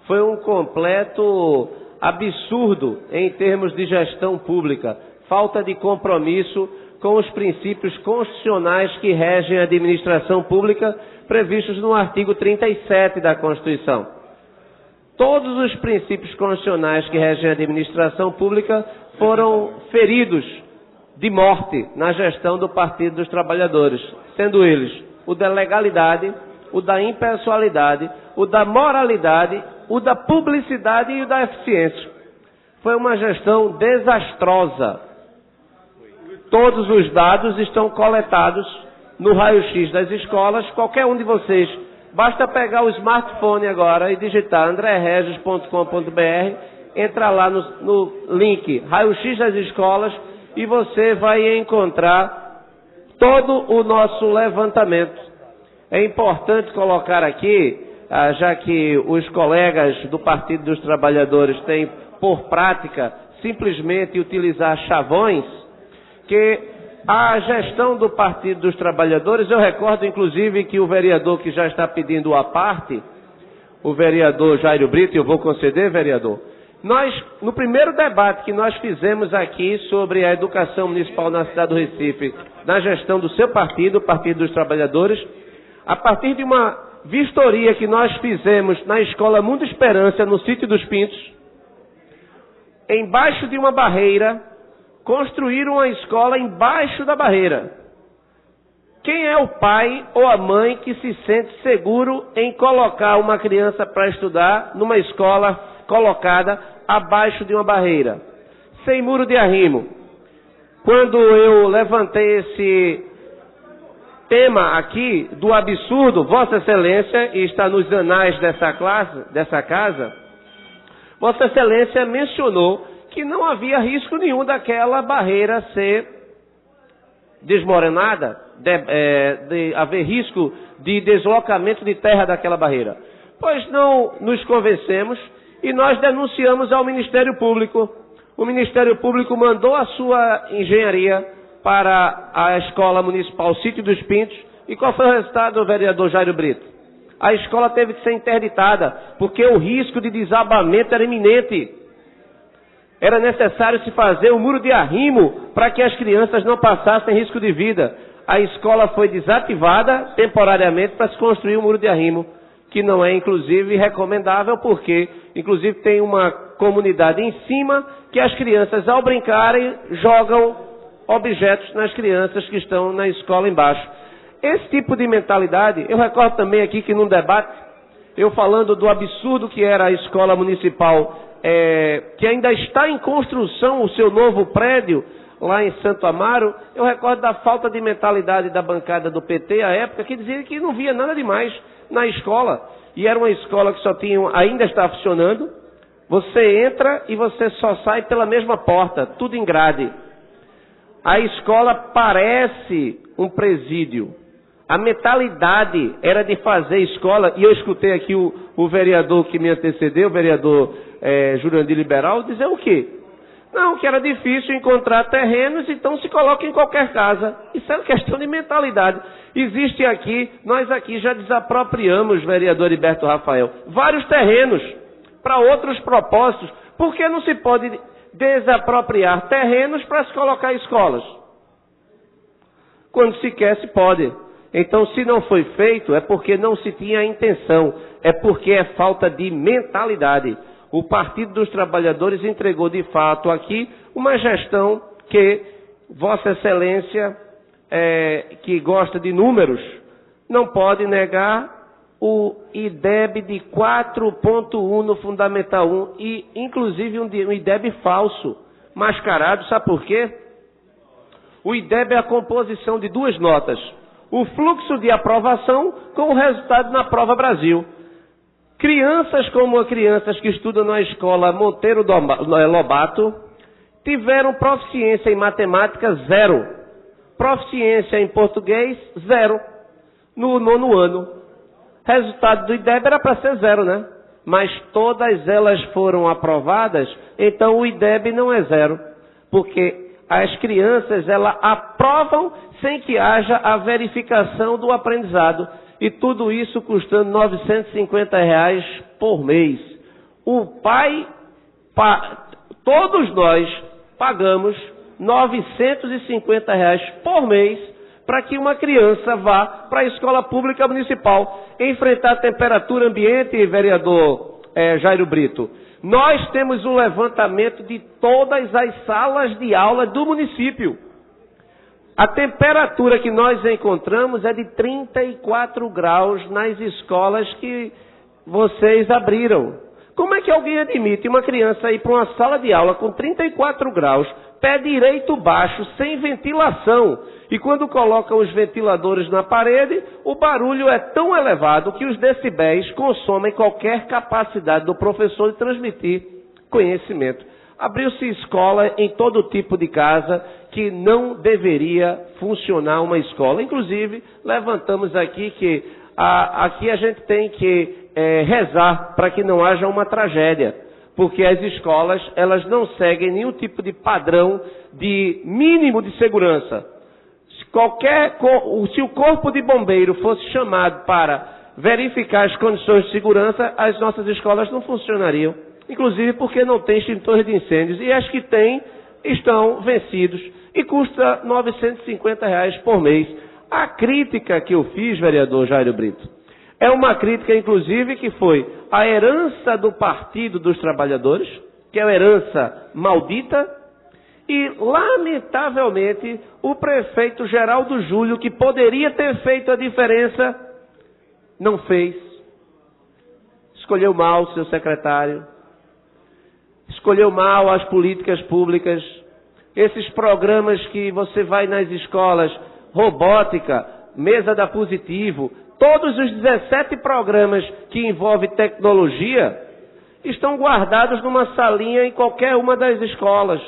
foi um completo absurdo em termos de gestão pública, falta de compromisso com os princípios constitucionais que regem a administração pública previstos no artigo 37 da Constituição. Todos os princípios constitucionais que regem a administração pública foram feridos de morte na gestão do Partido dos Trabalhadores, sendo eles o da legalidade, o da impessoalidade, o da moralidade, o da publicidade e o da eficiência. Foi uma gestão desastrosa. Todos os dados estão coletados no raio-x das escolas. Qualquer um de vocês, basta pegar o smartphone agora e digitar andreregis.com.br, entrar lá no link raio-x das escolas e você vai encontrar todo o nosso levantamento. É importante colocar aqui, já que os colegas do Partido dos Trabalhadores têm por prática simplesmente utilizar chavões, que a gestão do Partido dos Trabalhadores, eu recordo inclusive que o vereador que já está pedindo a parte, o vereador Jairo Brito, eu vou conceder, vereador, nós, no primeiro debate que nós fizemos aqui sobre a educação municipal na cidade do Recife, na gestão do seu partido, o Partido dos Trabalhadores, a partir de uma vistoria que nós fizemos na Escola Mundo Esperança, no Sítio dos Pintos, embaixo de uma barreira, construíram uma escola embaixo da barreira. Quem é o pai ou a mãe que se sente seguro em colocar uma criança para estudar numa escola colocada abaixo de uma barreira, sem muro de arrimo? Quando eu levantei esse tema aqui do absurdo, Vossa Excelência, e está nos anais dessa casa, Vossa Excelência mencionou que não havia risco nenhum daquela barreira ser desmoronada, de haver risco de deslocamento de terra daquela barreira. Pois não nos convencemos e nós denunciamos ao Ministério Público. O Ministério Público mandou a sua engenharia para a Escola Municipal Sítio dos Pintos. E qual foi o resultado, vereador Jairo Brito? A escola teve que ser interditada, porque o risco de desabamento era iminente. Era necessário se fazer um muro de arrimo para que as crianças não passassem risco de vida. A escola foi desativada temporariamente para se construir um muro de arrimo, que não é, inclusive, recomendável, porque, inclusive, tem uma comunidade em cima que as crianças, ao brincarem, jogam objetos nas crianças que estão na escola embaixo. Esse tipo de mentalidade, eu recordo também aqui que num debate, eu falando do absurdo que era a escola municipal, que ainda está em construção o seu novo prédio lá em Santo Amaro, eu recordo da falta de mentalidade da bancada do PT à época, que dizia que não via nada demais na escola, e era uma escola que ainda está funcionando, você entra e você só sai pela mesma porta, tudo em grade. A escola parece um presídio. A mentalidade era de fazer escola, e eu escutei aqui o vereador que me antecedeu, o vereador Jurandir Liberal, dizer o quê? Não, que era difícil encontrar terrenos, então se coloca em qualquer casa. Isso é uma questão de mentalidade. Existe aqui, nós aqui já desapropriamos, vereador Heriberto Rafael, vários terrenos para outros propósitos. Por que não se pode desapropriar terrenos para se colocar escolas? Quando se quer, se pode. Então, se não foi feito, é porque não se tinha a intenção, é porque é falta de mentalidade. O Partido dos Trabalhadores entregou, de fato, aqui uma gestão que Vossa Excelência, que gosta de números, não pode negar o IDEB de 4.1 no Fundamental 1 e, inclusive, um IDEB falso, mascarado. Sabe por quê? O IDEB é a composição de duas notas. O fluxo de aprovação com o resultado na Prova Brasil. Crianças como crianças que estudam na escola Monteiro Lobato tiveram proficiência em matemática 0. Proficiência em português 0. No 9º ano. Resultado do IDEB era para ser 0, né? Mas todas elas foram aprovadas, então o IDEB não é 0. Porque as crianças, elas aprovam sem que haja a verificação do aprendizado. E tudo isso custando R$ 950 por mês. O pai, todos nós pagamos R$ 950 por mês para que uma criança vá para a escola pública municipal enfrentar a temperatura ambiente, vereador Jairo Brito. Nós temos um levantamento de todas as salas de aula do município. A temperatura que nós encontramos é de 34 graus nas escolas que vocês abriram. Como é que alguém admite uma criança ir para uma sala de aula com 34 graus, pé direito baixo, sem ventilação? E quando colocam os ventiladores na parede, o barulho é tão elevado que os decibéis consomem qualquer capacidade do professor de transmitir conhecimento. Abriu-se escola em todo tipo de casa que não deveria funcionar uma escola. Inclusive, levantamos aqui que aqui a gente tem que rezar para que não haja uma tragédia, porque as escolas, elas não seguem nenhum tipo de padrão de mínimo de segurança. Se o corpo de bombeiro fosse chamado para verificar as condições de segurança, as nossas escolas não funcionariam. Inclusive porque não tem extintores de incêndios. E as que têm estão vencidos. E custa R$ 950 por mês. A crítica que eu fiz, vereador Jairo Brito, é uma crítica, inclusive, que foi a herança do Partido dos Trabalhadores, que é uma herança maldita, e, lamentavelmente, o prefeito Geraldo Júlio, que poderia ter feito a diferença, não fez. Escolheu mal o seu secretário. Escolheu mal as políticas públicas. Esses programas que você vai nas escolas, robótica, mesa da Positivo, todos os 17 programas que envolvem tecnologia, estão guardados numa salinha em qualquer uma das escolas,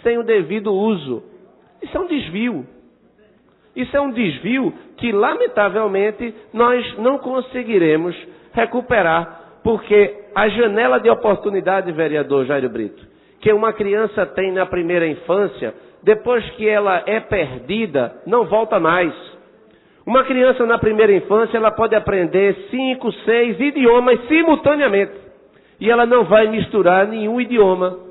sem o devido uso. Isso é um desvio. Isso é um desvio que, lamentavelmente, nós não conseguiremos recuperar, porque a janela de oportunidade, vereador Jairo Brito, que uma criança tem na primeira infância, depois que ela é perdida, não volta mais. Uma criança na primeira infância, ela pode aprender 5, 6 idiomas simultaneamente. E ela não vai misturar nenhum idioma.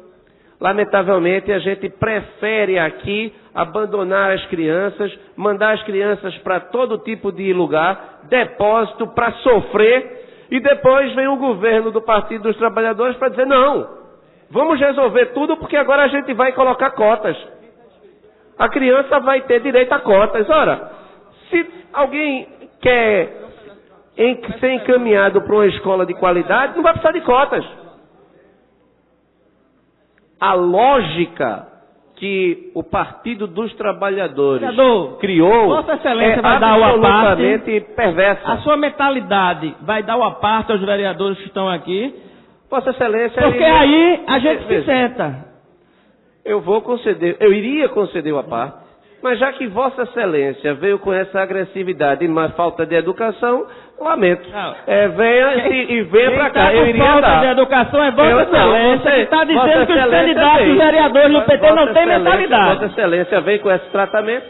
Lamentavelmente, a gente prefere aqui abandonar as crianças, mandar as crianças para todo tipo de lugar, depósito, para sofrer, e depois vem o governo do Partido dos Trabalhadores para dizer, não, vamos resolver tudo porque agora a gente vai colocar cotas. A criança vai ter direito a cotas. Ora, se alguém quer ser encaminhado para uma escola de qualidade, não vai precisar de cotas. A lógica que o Partido dos Trabalhadores criou Vossa Excelência vai dar o absolutamente perversa. A sua mentalidade vai dar o aparte aos vereadores que estão aqui. Vossa Excelência... Porque aí a gente se senta. Eu iria conceder o aparte, mas já que Vossa Excelência veio com essa agressividade e uma falta de educação, lamento. Venha para cá. Eu iria falta dar. de educação é Vossa Excelência que está dizendo que os candidatos e vereadores do PT não têm mentalidade. Vossa Excelência veio com esse tratamento.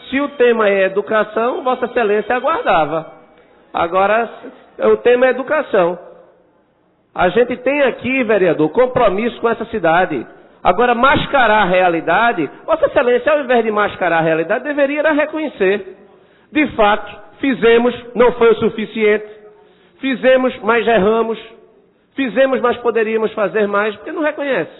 Se o tema é educação, Vossa Excelência aguardava. Agora, o tema é educação. A gente tem aqui, vereador, compromisso com essa cidade. Agora, mascarar a realidade, Vossa Excelência, ao invés de mascarar a realidade, deveria reconhecer. De fato, fizemos, não foi o suficiente. Fizemos, mas erramos. Fizemos, mas poderíamos fazer mais, porque não reconhece.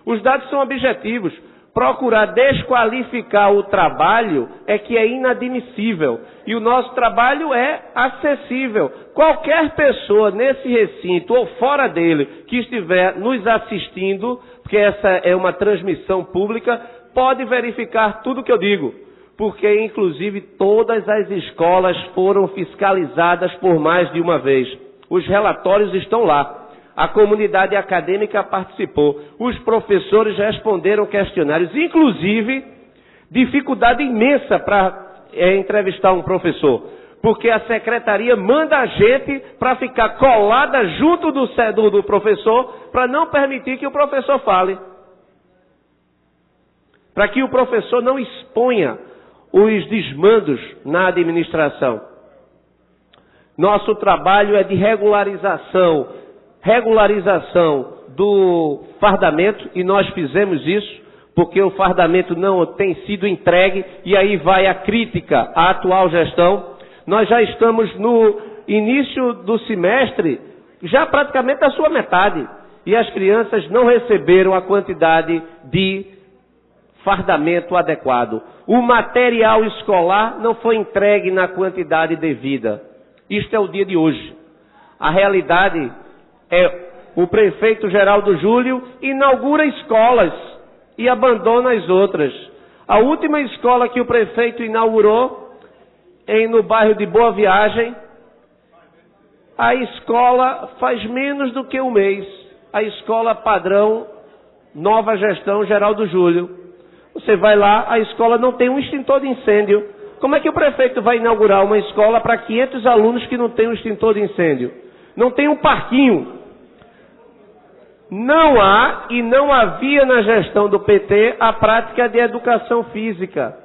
Os dados são objetivos. procurar desqualificar o trabalho é que é inadmissível. E o nosso trabalho é acessível. Qualquer pessoa nesse recinto ou fora dele que estiver nos assistindo, porque essa é uma transmissão pública, pode verificar tudo que eu digo. Porque, inclusive, todas as escolas foram fiscalizadas por mais de uma vez. Os relatórios estão lá. A comunidade acadêmica participou. Os professores responderam questionários. Inclusive, dificuldade imensa para entrevistar um professor. Porque a secretaria manda a gente para ficar colada junto do professor para não permitir que o professor fale. Para que o professor não exponha os desmandos na administração. Nosso trabalho é de regularização do fardamento, e nós fizemos isso, porque o fardamento não tem sido entregue, e aí vai a crítica à atual gestão. Nós já estamos no início do semestre, já praticamente a sua metade, e as crianças não receberam a quantidade de fardamento adequado. O material escolar não foi entregue na quantidade devida. Isto é o dia de hoje. A realidade é o prefeito Geraldo Júlio inaugura escolas e abandona as outras. A última escola que o prefeito inaugurou no bairro de Boa Viagem, a escola faz menos do que um mês. A escola padrão Nova Gestão Geraldo Júlio. Você vai lá, a escola não tem um extintor de incêndio. Como é que o prefeito vai inaugurar uma escola para 500 alunos que não tem um extintor de incêndio? Não tem um parquinho. Não há e não havia na gestão do PT a prática de educação física.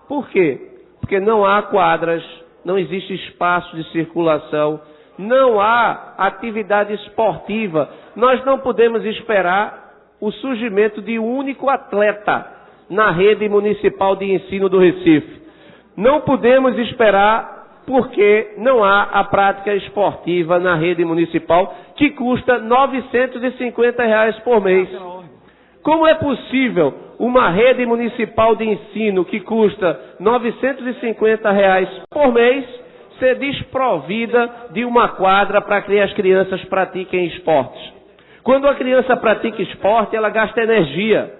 Por quê? Porque não há quadras, não existe espaço de circulação, não há atividade esportiva. Nós não podemos esperar o surgimento de um único atleta na rede municipal de ensino do Recife. Não podemos esperar porque não há a prática esportiva na rede municipal, que custa R$ 950 por mês. Como é possível uma rede municipal de ensino que custa R$ 950 por mês ser desprovida de uma quadra para que as crianças pratiquem esportes? Quando a criança pratica esporte, ela gasta energia,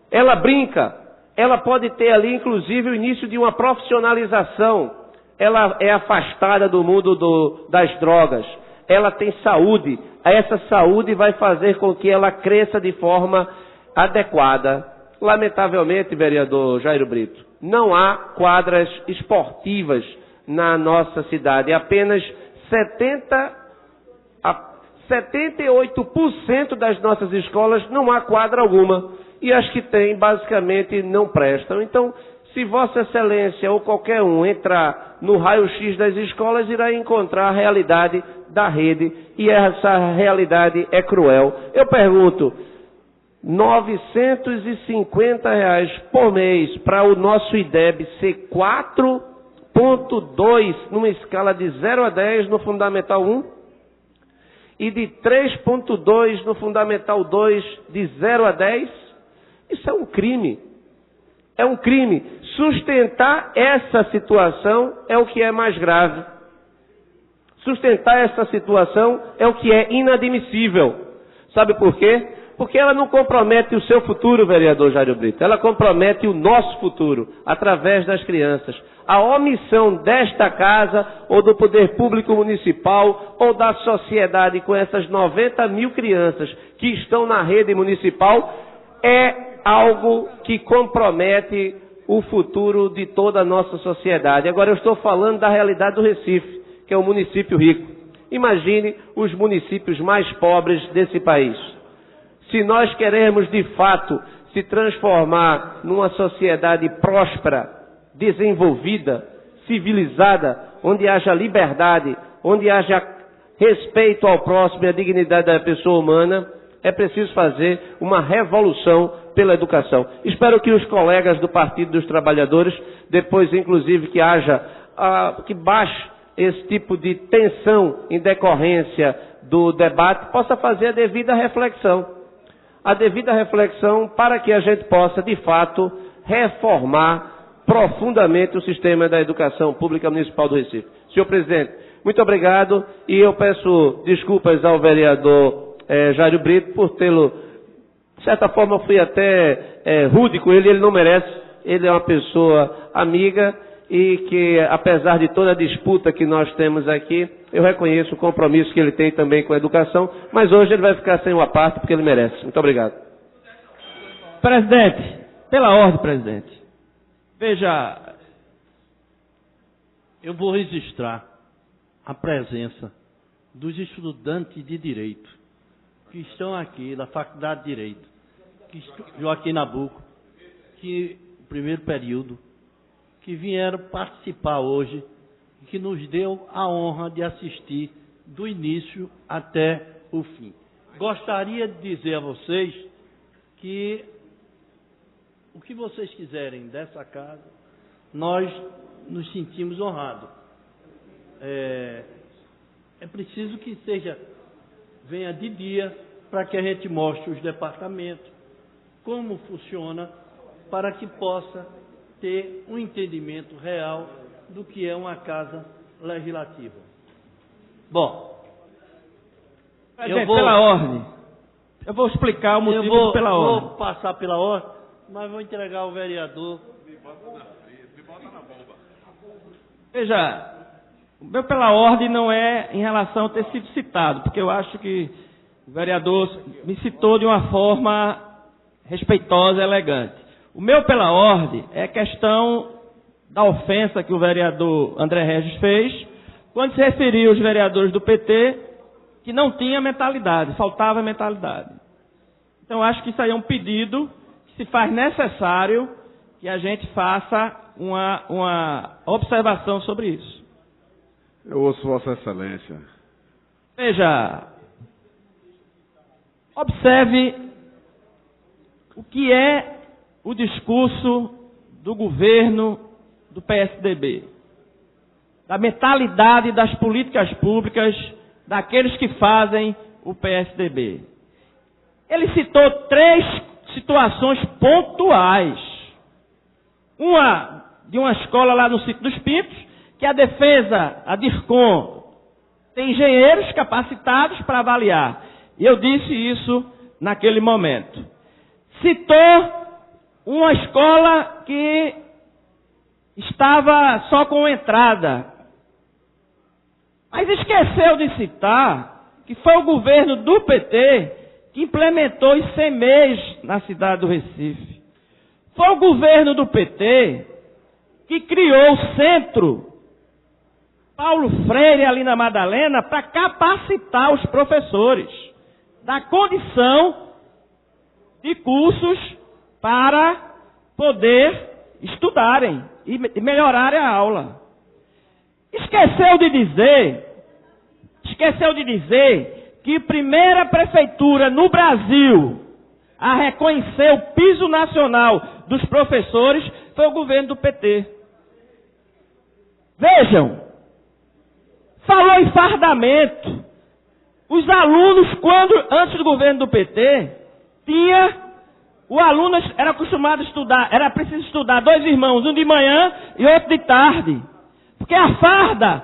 ela brinca, ela pode ter ali, inclusive, o início de uma profissionalização. Ela é afastada do mundo das drogas, ela tem saúde. Essa saúde vai fazer com que ela cresça de forma adequada. Lamentavelmente, vereador Jairo Brito, não há quadras esportivas na nossa cidade. Apenas 78% das nossas escolas não há quadra alguma. E as que tem, basicamente, não prestam. Então, se Vossa Excelência ou qualquer um entrar no raio-x das escolas, irá encontrar a realidade da rede. E essa realidade é cruel. Eu pergunto, R$ 950 por mês para o nosso IDEB ser 4,2 numa escala de 0 a 10 no Fundamental 1 e de 3,2 no Fundamental 2 de 0 a 10? Isso é um crime. É um crime. Sustentar essa situação é o que é mais grave. Sustentar essa situação é o que é inadmissível. Sabe por quê? Porque ela não compromete o seu futuro, vereador Jairo Brito. Ela compromete o nosso futuro, através das crianças. A omissão desta casa, ou do poder público municipal, ou da sociedade com essas 90 mil crianças que estão na rede municipal, é algo que compromete o futuro de toda a nossa sociedade. Agora eu estou falando da realidade do Recife, que é um município rico. Imagine os municípios mais pobres desse país. Se nós queremos, de fato, se transformar numa sociedade próspera, desenvolvida, civilizada, onde haja liberdade, onde haja respeito ao próximo e à dignidade da pessoa humana, é preciso fazer uma revolução pela educação. Espero que os colegas do Partido dos Trabalhadores, depois inclusive que baixe esse tipo de tensão em decorrência do debate, possa fazer a devida reflexão. a devida reflexão para que a gente possa, de fato, reformar profundamente o sistema da educação pública municipal do Recife. Senhor presidente, muito obrigado e eu peço desculpas ao vereador Jairo Brito por tê-lo, de certa forma, fui até rude com ele não merece, ele é uma pessoa amiga e que, apesar de toda a disputa que nós temos aqui, eu reconheço o compromisso que ele tem também com a educação, mas hoje ele vai ficar sem uma parte porque ele merece. Muito obrigado. Presidente, pela ordem, presidente. Veja, eu vou registrar a presença dos estudantes de Direito que estão aqui da Faculdade de Direito, Joaquim Nabuco, que o primeiro período, que vieram participar hoje, que nos deu a honra de assistir do início até o fim. Gostaria de dizer a vocês que o que vocês quiserem dessa casa, nós nos sentimos honrados. É preciso que venha de dia para que a gente mostre os departamentos, como funciona, para que possa ter um entendimento real do que é uma casa legislativa. Bom, pela ordem, eu vou explicar o motivo pela ordem. Vou passar pela ordem, mas vou entregar ao vereador. Veja, o meu pela ordem não é em relação a ter sido citado, porque eu acho que o vereador me citou de uma forma respeitosa e elegante. O meu pela ordem é questão da ofensa que o vereador André Regis fez, quando se referiu aos vereadores do PT que não tinha mentalidade, faltava mentalidade. Então, acho que isso aí é um pedido que se faz necessário que a gente faça uma observação sobre isso. Eu ouço Vossa Excelência. Veja, observe o que é o discurso do governo do PSDB, da mentalidade das políticas públicas daqueles que fazem o PSDB. Ele citou 3 situações pontuais. Uma de uma escola lá no Sítio dos Pintos, que a defesa, a DIRCOM, tem engenheiros capacitados para avaliar. E eu disse isso naquele momento. Citou uma escola que estava só com entrada. Mas esqueceu de citar que foi o governo do PT que implementou os CMEs na cidade do Recife. Foi o governo do PT que criou o Centro Paulo Freire ali na Madalena para capacitar os professores, dar condição de cursos para poder estudarem e melhorarem a aula. Esqueceu de dizer que a primeira prefeitura no Brasil a reconhecer o piso nacional dos professores foi o governo do PT. Vejam, falou em fardamento. Os alunos, antes do governo do PT, o aluno era acostumado a estudar, era preciso estudar 2 irmãos, um de manhã e outro de tarde. Porque a farda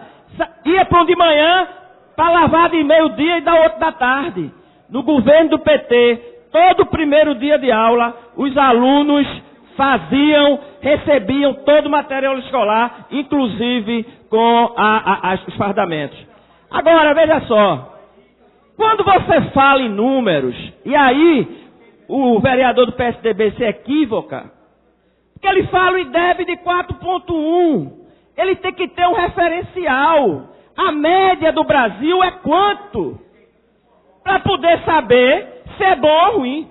ia para um de manhã para lavar de meio-dia e dar outro da tarde. No governo do PT, todo primeiro dia de aula, os alunos recebiam todo o material escolar, inclusive com os fardamentos. Agora, veja só, quando você fala em números, e aí o vereador do PSDB se equivoca, porque ele fala o IDEB de 4,1, ele tem que ter um referencial. A média do Brasil é quanto? Para poder saber se é bom ou ruim.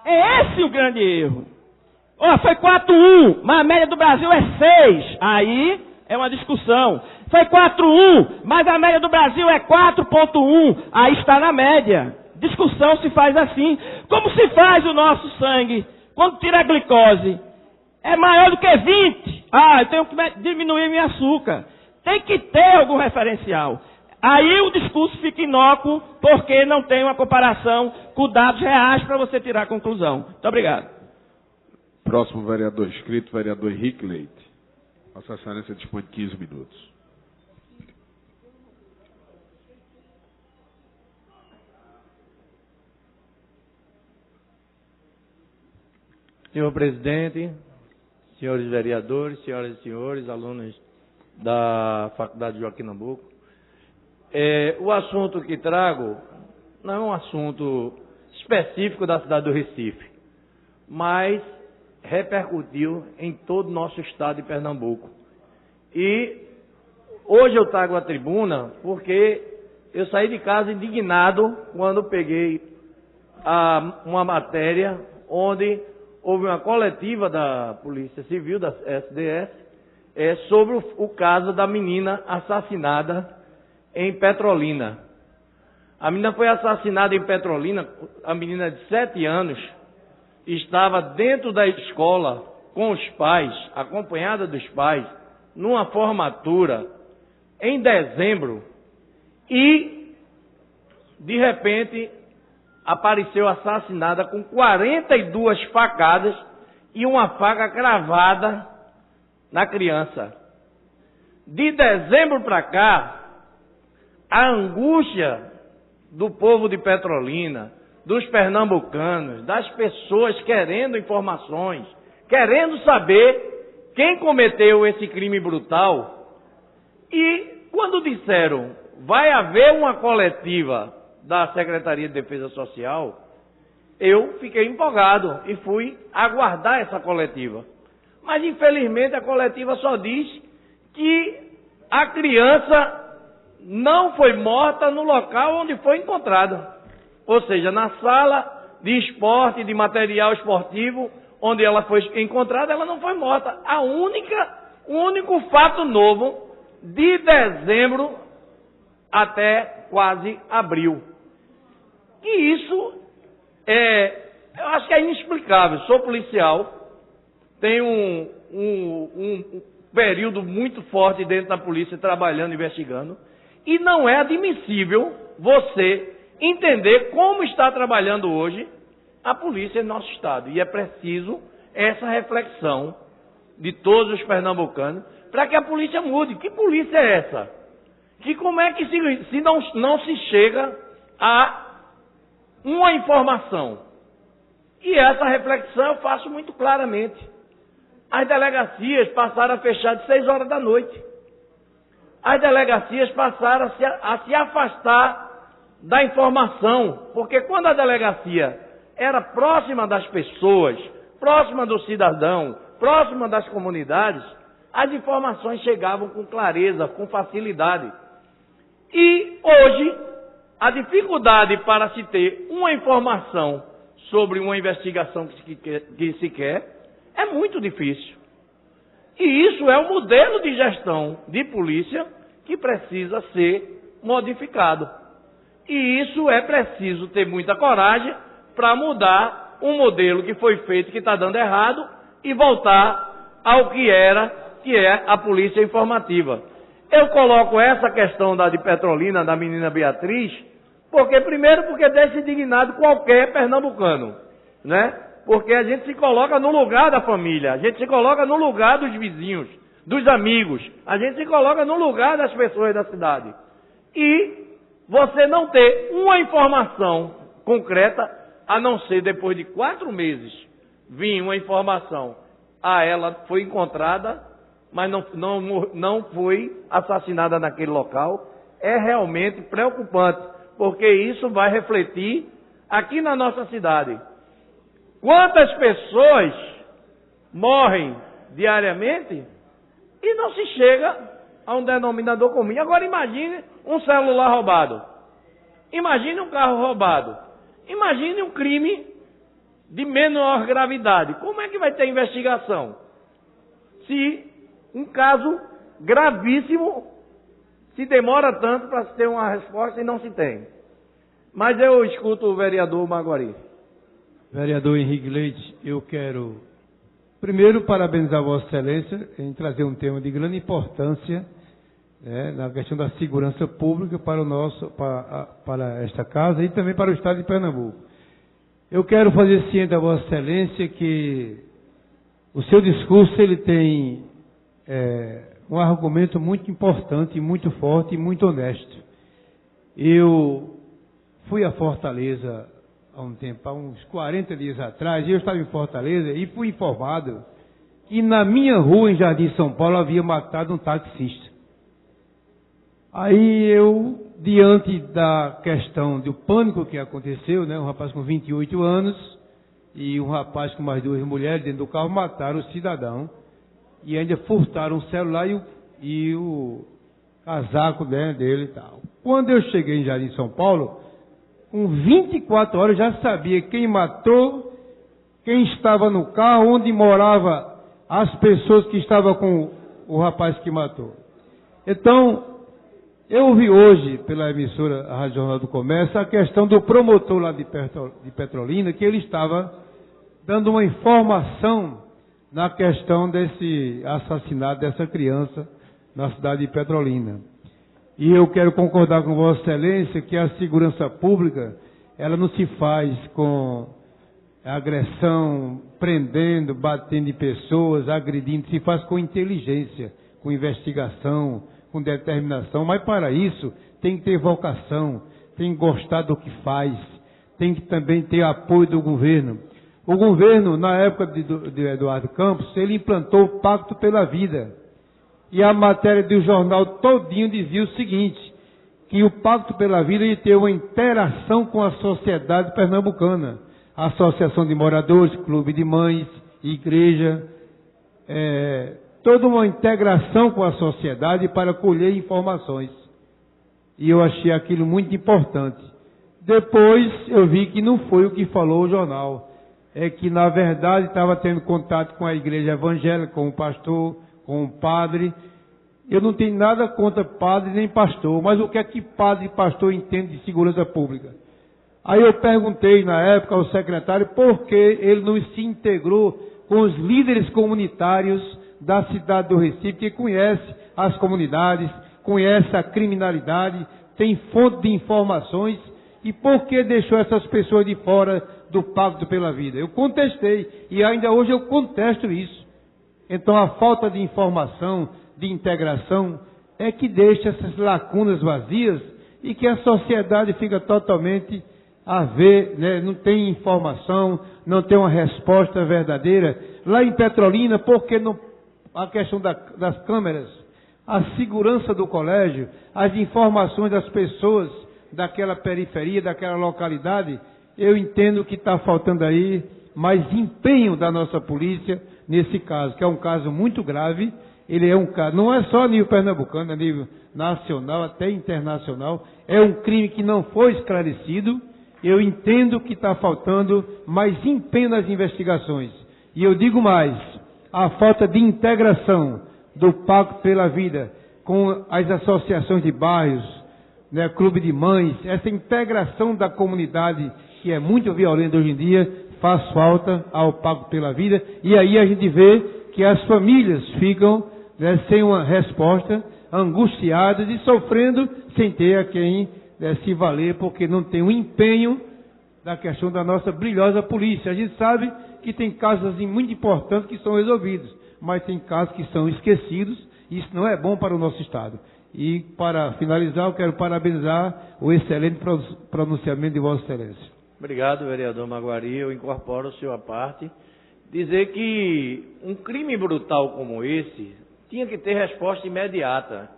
É esse o grande erro. Foi 4,1, mas a média do Brasil é 6. Aí é uma discussão. Foi 4,1, mas a média do Brasil é 4,1. Aí está na média. Discussão se faz assim. Como se faz o nosso sangue quando tira a glicose? É maior do que 20. Eu tenho que diminuir meu açúcar. Tem que ter algum referencial. Aí o discurso fica inócuo, porque não tem uma comparação com dados reais para você tirar a conclusão. Muito obrigado. Próximo vereador inscrito, vereador Henrique Leite. Vossa Excelência dispõe de 15 minutos. Senhor presidente, senhores vereadores, senhoras e senhores, alunos da Faculdade Joaquim Nabuco, o assunto que trago não é um assunto específico da cidade do Recife, mas repercutiu em todo o nosso estado de Pernambuco. E hoje eu trago a tribuna porque eu saí de casa indignado quando peguei uma matéria onde houve uma coletiva da Polícia Civil, da SDS, sobre o caso da menina assassinada em Petrolina. A menina foi assassinada em Petrolina, a menina de 7 anos, estava dentro da escola com os pais, acompanhada dos pais, numa formatura em dezembro, e de repente apareceu assassinada com 42 facadas e uma faca cravada na criança. De dezembro para cá, a angústia do povo de Petrolina, dos pernambucanos, das pessoas querendo informações, querendo saber quem cometeu esse crime brutal. E quando disseram, vai haver uma coletiva da Secretaria de Defesa Social, eu fiquei empolgado e fui aguardar essa coletiva. Mas, infelizmente, a coletiva só diz que a criança não foi morta no local onde foi encontrada. Ou seja, na sala de esporte, de material esportivo, onde ela foi encontrada, ela não foi morta. O único fato novo de dezembro até quase abril. E isso eu acho que é inexplicável. Sou policial, tenho um período muito forte dentro da polícia, trabalhando, investigando, e não é admissível você entender como está trabalhando hoje a polícia em nosso estado. E é preciso essa reflexão de todos os pernambucanos para que a polícia mude. Que polícia é essa? Que como é que se não se chega a uma informação? E essa reflexão eu faço muito claramente. As delegacias passaram a fechar de 6 horas da noite. As delegacias passaram a se afastar da informação, porque quando a delegacia era próxima das pessoas, próxima do cidadão, próxima das comunidades, as informações chegavam com clareza, com facilidade. E hoje, a dificuldade para se ter uma informação sobre uma investigação que se quer é muito difícil. E isso é um modelo de gestão de polícia que precisa ser modificado. E isso é preciso ter muita coragem para mudar um modelo que foi feito, que está dando errado, e voltar ao que era, que é a polícia informativa. Eu coloco essa questão de Petrolina, da menina Beatriz, porque deixa indignado qualquer pernambucano, né? Porque a gente se coloca no lugar da família, a gente se coloca no lugar dos vizinhos, dos amigos, a gente se coloca no lugar das pessoas da cidade. E você não ter uma informação concreta, a não ser depois de 4 meses, vir uma informação, ela foi encontrada, mas não foi assassinada naquele local, é realmente preocupante, porque isso vai refletir aqui na nossa cidade. Quantas pessoas morrem diariamente e não se chega a um denominador comum? Agora imagine um celular roubado, imagine um carro roubado, imagine um crime de menor gravidade. Como é que vai ter investigação? Se um caso gravíssimo se demora tanto para se ter uma resposta e não se tem. Mas eu escuto o vereador Maguari. Vereador Henrique Leite, eu quero primeiro parabenizar Vossa Excelência em trazer um tema de grande importância na questão da segurança pública para esta casa e também para o Estado de Pernambuco. Eu quero fazer ciente a Vossa Excelência que o seu discurso ele tem um argumento muito importante, muito forte e muito honesto. Eu fui a Fortaleza há um tempo, há uns 40 dias atrás, eu estava em Fortaleza e fui informado que na minha rua, em Jardim São Paulo, havia matado um taxista. Aí eu, diante da questão do pânico que aconteceu, um rapaz com 28 anos e um rapaz com mais 2 mulheres dentro do carro mataram o cidadão e ainda furtaram o celular e o casaco dele e tal. Quando eu cheguei em Jardim São Paulo, com 24 horas eu já sabia quem matou, quem estava no carro, onde morava as pessoas que estavam com o rapaz que matou. Então, eu ouvi hoje, pela emissora a Rádio Jornal do Comércio, a questão do promotor lá de Petrolina, que ele estava dando uma informação na questão desse assassinato dessa criança na cidade de Petrolina. E eu quero concordar com Vossa Excelência que a segurança pública, ela não se faz com agressão, prendendo, batendo em pessoas, agredindo, se faz com inteligência, com investigação, com determinação, mas para isso tem que ter vocação, tem que gostar do que faz, tem que também ter apoio do governo. O governo, na época de Eduardo Campos, ele implantou o Pacto pela Vida. E a matéria do jornal todinho dizia o seguinte, que o Pacto pela Vida ia ter uma interação com a sociedade pernambucana. Associação de moradores, clube de mães, igreja, toda uma integração com a sociedade para colher informações. E eu achei aquilo muito importante. Depois eu vi que não foi o que falou o jornal. É que, na verdade, estava tendo contato com a igreja evangélica, com o pastor, com o padre. Eu não tenho nada contra padre nem pastor, mas o que é que padre e pastor entendem de segurança pública? Aí eu perguntei na época ao secretário por que ele não se integrou com os líderes comunitários da cidade do Recife, que conhece as comunidades, conhece a criminalidade, tem fonte de informações, e por que deixou essas pessoas de fora do Pacto pela Vida? Eu contestei, e ainda hoje eu contesto isso. Então a falta de informação, de integração, é que deixa essas lacunas vazias e que a sociedade fica totalmente a ver, não tem informação, não tem uma resposta verdadeira. Lá em Petrolina, por que não a questão das câmeras, a segurança do colégio, as informações das pessoas daquela periferia, daquela localidade, eu entendo que está faltando aí mais empenho da nossa polícia nesse caso, que é um caso muito grave. Ele é um caso, não é só a nível pernambucano, a nível nacional, até internacional, é um crime que não foi esclarecido. Eu entendo que está faltando mais empenho nas investigações. E eu digo mais, a falta de integração do Pacto pela Vida com as associações de bairros, clube de mães, essa integração da comunidade que é muito violenta hoje em dia, faz falta ao Pacto pela Vida. E aí a gente vê que as famílias ficam sem uma resposta, angustiadas e sofrendo sem ter a quem se valer, porque não tem um empenho da questão da nossa brilhosa polícia. A gente sabe que tem casos muito importantes que são resolvidos, mas tem casos que são esquecidos, e isso não é bom para o nosso Estado. E, para finalizar, eu quero parabenizar o excelente pronunciamento de Vossa Excelência. Obrigado, vereador Maguari. Eu incorporo o senhor à parte. Dizer que um crime brutal como esse tinha que ter resposta imediata,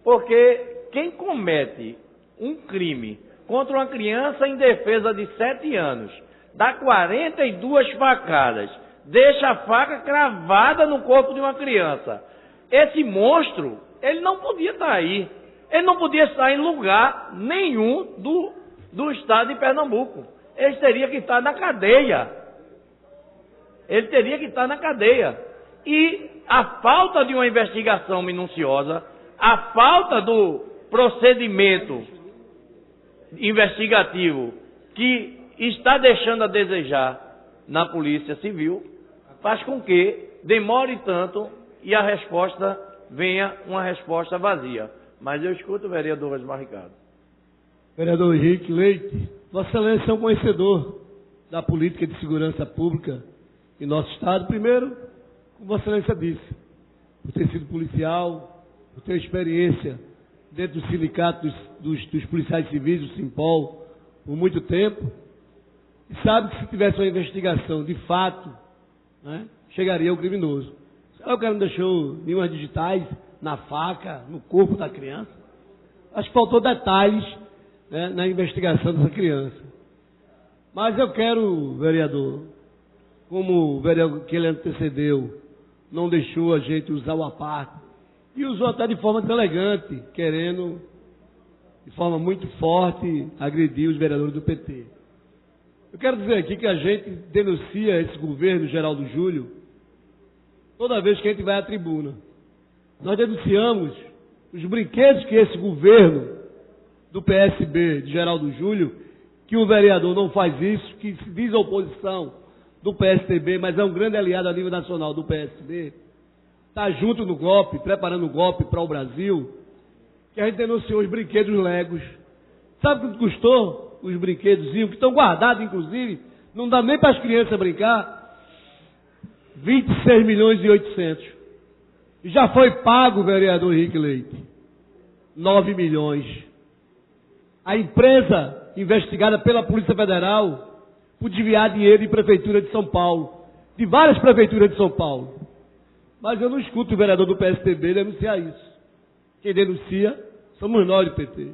porque quem comete um crime contra uma criança indefesa de 7 anos, dá 42 facadas, deixa a faca cravada no corpo de uma criança. Esse monstro, ele não podia estar aí. Ele não podia estar em lugar nenhum do estado de Pernambuco. Ele teria que estar na cadeia. Ele teria que estar na cadeia. E a falta de uma investigação minuciosa, a falta do procedimento investigativo que está deixando a desejar na Polícia Civil, faz com que demore tanto e a resposta venha uma resposta vazia. Mas eu escuto o vereador Osmar Ricardo. Vereador Henrique Leite, Vossa Excelência é um conhecedor da política de segurança pública em nosso Estado. Primeiro, como Vossa Excelência disse, por ter sido policial, por ter experiência dentro do sindicato dos policiais civis, do Simpol, por muito tempo, e sabe que se tivesse uma investigação de fato, né, chegaria ao criminoso. O cara não deixou nenhumas digitais na faca, no corpo da criança. Acho que faltou detalhes, né, na investigação dessa criança. Mas eu quero, vereador, como o vereador que ele antecedeu, não deixou a gente usar o aparte, e usou até de forma deselegante, querendo, de forma muito forte, agredir os vereadores do PT. Eu quero dizer aqui que a gente denuncia esse governo Geraldo Júlio toda vez que a gente vai à tribuna. Nós denunciamos os brinquedos que esse governo do PSB de Geraldo Júlio, que o vereador não faz isso, que se diz oposição do PSDB, mas é um grande aliado a nível nacional do PSB, está junto no golpe, preparando o golpe para o Brasil, que a gente denunciou os brinquedos Legos. Sabe quanto custou os brinquedozinhos, que estão guardados, inclusive, não dá nem para as crianças brincar? 26 milhões e 800. E já foi pago, vereador Henrique Leite, 9 milhões. A empresa investigada pela Polícia Federal por desviar dinheiro de prefeitura de São Paulo, de várias prefeituras de São Paulo. Mas eu não escuto o vereador do PSDB denunciar isso. Quem denuncia somos nós do PT.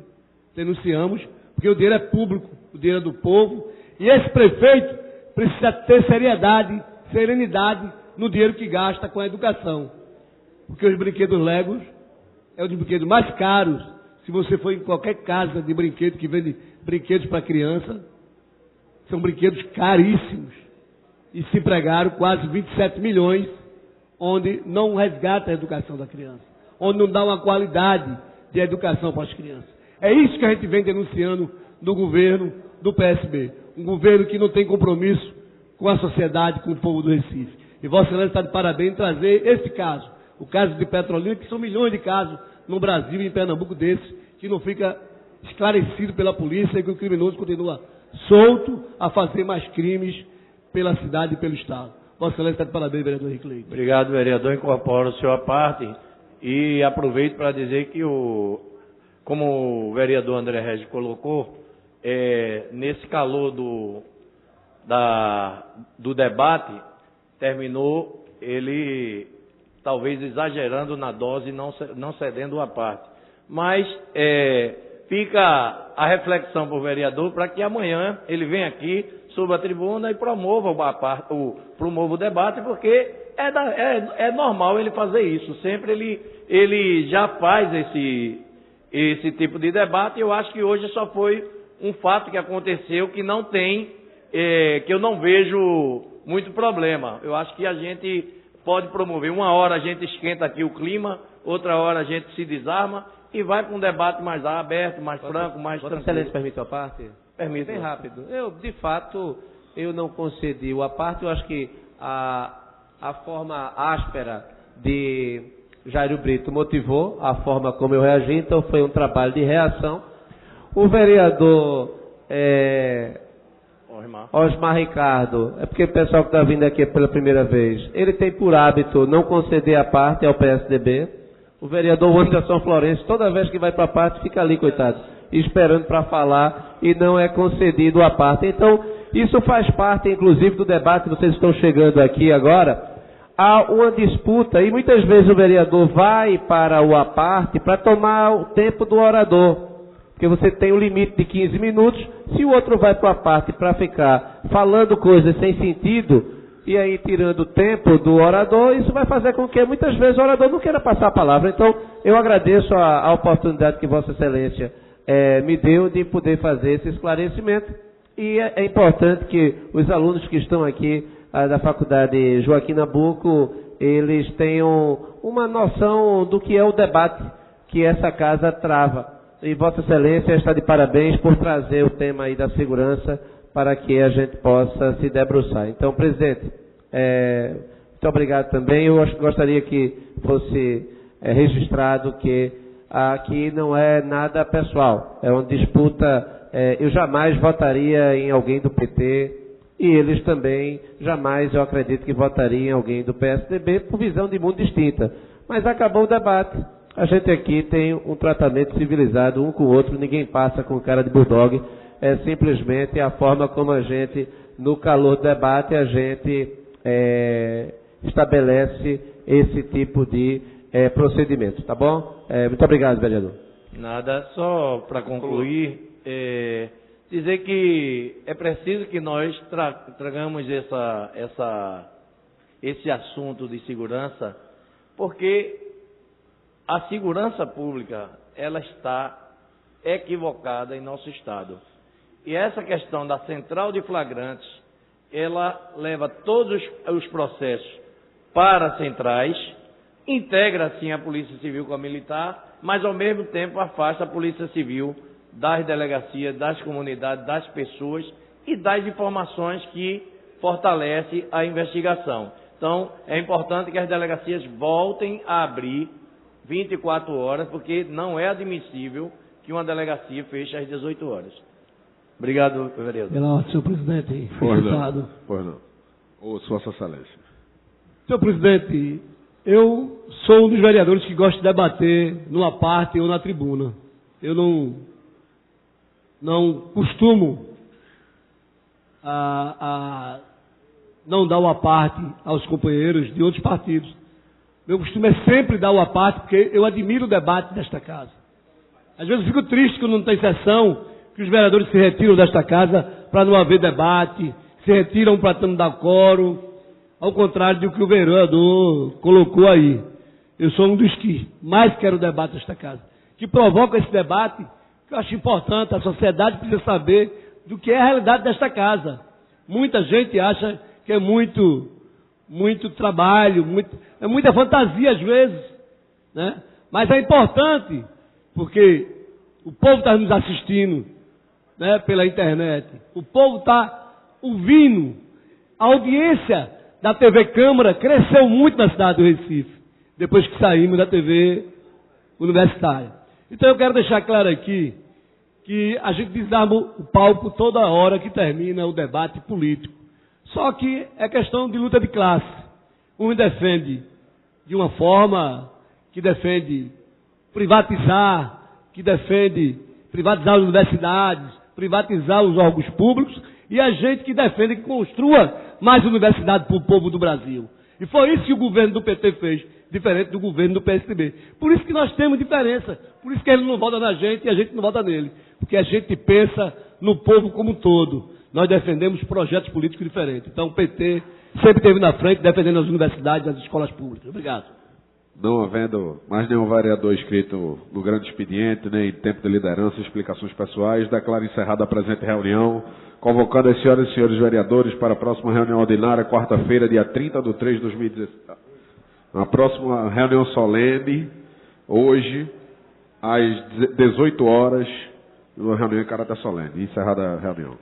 Denunciamos porque o dinheiro é público, o dinheiro é do povo, e esse prefeito precisa ter seriedade, serenidade no dinheiro que gasta com a educação. Porque os brinquedos Legos é um dos brinquedos mais caros. Se você for em qualquer casa de brinquedo que vende brinquedos para criança, são brinquedos caríssimos. E se empregaram quase 27 milhões, onde não resgata a educação da criança, onde não dá uma qualidade de educação para as crianças. É isso que a gente vem denunciando do governo do PSB. Um governo que não tem compromisso com a sociedade, com o povo do Recife. E Vossa Excelência está de parabéns em trazer esse caso, o caso de Petrolina, que são milhões de casos no Brasil e em Pernambuco desses, que não fica esclarecido pela polícia e que o criminoso continua solto a fazer mais crimes pela cidade e pelo Estado. Vossa Excelência está de parabéns, vereador Henrique Leite. Obrigado, vereador. Incorporo o senhor à parte e aproveito para dizer que, como o vereador André Regis colocou, nesse calor do debate, terminou ele talvez exagerando na dose, não cedendo a parte. Mas fica a reflexão para o vereador para que amanhã ele venha aqui sobre a tribuna e promova o debate, porque é normal ele fazer isso. Sempre ele já faz esse tipo de debate. Eu acho que hoje só foi um fato que aconteceu que não tem, que eu não vejo muito problema. Eu acho que a gente pode promover. Uma hora a gente esquenta aqui o clima, outra hora a gente se desarma e vai para um debate mais aberto, mais franco, mais tranquilo. Vossa Excelência, permite a parte? Permite. Bem rápido. De fato, eu não concedi o aparte. Eu acho que a forma áspera de Jairo Brito motivou a forma como eu reagi, então foi um trabalho de reação. O vereador Osmar Ricardo, é porque o pessoal que está vindo aqui pela primeira vez, ele tem por hábito não conceder a parte ao PSDB. O vereador Anderson Florencio, toda vez que vai para a parte, fica ali, coitado, esperando para falar e não é concedido a parte. Então, isso faz parte, inclusive, do debate. Vocês estão chegando aqui agora. Há uma disputa e muitas vezes o vereador vai para o aparte para tomar o tempo do orador. Porque você tem um limite de 15 minutos, se o outro vai para a parte para ficar falando coisas sem sentido, e aí tirando o tempo do orador, isso vai fazer com que muitas vezes o orador não queira passar a palavra. Então, eu agradeço a oportunidade que Vossa Excelência me deu de poder fazer esse esclarecimento. E é importante que os alunos que estão aqui da Faculdade Joaquim Nabuco, eles tenham uma noção do que é o debate que essa casa trava. E Vossa Excelência está de parabéns por trazer o tema aí da segurança para que a gente possa se debruçar. Então, presidente, muito obrigado também. Eu gostaria que fosse registrado que aqui não é nada pessoal, é uma disputa. Eu jamais votaria em alguém do PT e eles também jamais, eu acredito que votariam em alguém do PSDB por visão de mundo distinta. Mas acabou o debate. A gente aqui tem um tratamento civilizado um com o outro, ninguém passa com cara de bulldog, é simplesmente a forma como a gente, no calor do debate, a gente estabelece esse tipo de procedimento, tá bom? Muito obrigado, vereador. Nada, só para concluir, dizer que é preciso que nós tragamos esse assunto de segurança, porque a segurança pública, ela está equivocada em nosso Estado. E essa questão da central de flagrantes, ela leva todos os processos para as centrais, integra sim a Polícia Civil com a militar, mas ao mesmo tempo afasta a Polícia Civil das delegacias, das comunidades, das pessoas e das informações que fortalecem a investigação. Então, é importante que as delegacias voltem a abrir 24 horas, porque não é admissível que uma delegacia feche às 18 horas. Obrigado, vereador. Pela ordem, senhor presidente. Pois não. Ô, Vossa Excelência. Senhor presidente, eu sou um dos vereadores que gosta de debater numa parte ou na tribuna. Eu não costumo não dar uma parte aos companheiros de outros partidos. Meu costume é sempre dar uma parte, porque eu admiro o debate desta casa. Às vezes eu fico triste quando não tem sessão, que os vereadores se retiram desta casa para não haver debate, se retiram para não dar quórum, ao contrário do que o vereador colocou aí. Eu sou um dos que mais quero o debate desta casa, que provoca esse debate, que eu acho importante, a sociedade precisa saber do que é a realidade desta casa. Muita gente acha que é muito trabalho, é muita fantasia às vezes, né? Mas é importante, porque o povo está nos assistindo, né, pela internet, o povo está ouvindo, a audiência da TV Câmara cresceu muito na cidade do Recife, depois que saímos da TV universitária. Então eu quero deixar claro aqui que a gente desarma o palco toda hora que termina o debate político. Só que é questão de luta de classe. Um defende de uma forma que defende privatizar, que defende privatizar as universidades, privatizar os órgãos públicos, e a gente que defende que construa mais universidade para o povo do Brasil. E foi isso que o governo do PT fez, diferente do governo do PSDB. Por isso que nós temos diferença, por isso que ele não vota na gente e a gente não vota nele. Porque a gente pensa no povo como um todo. Nós defendemos projetos políticos diferentes. Então o PT sempre esteve na frente defendendo as universidades e as escolas públicas. Obrigado. Não havendo mais nenhum vereador inscrito no grande expediente, nem em tempo de liderança e explicações pessoais, declaro encerrada a presente reunião, convocando as senhoras e senhores vereadores para a próxima reunião ordinária, quarta-feira, dia 30/3/2016. A próxima reunião solene, hoje, às 18 horas, uma reunião em caráter solene. Encerrada a reunião.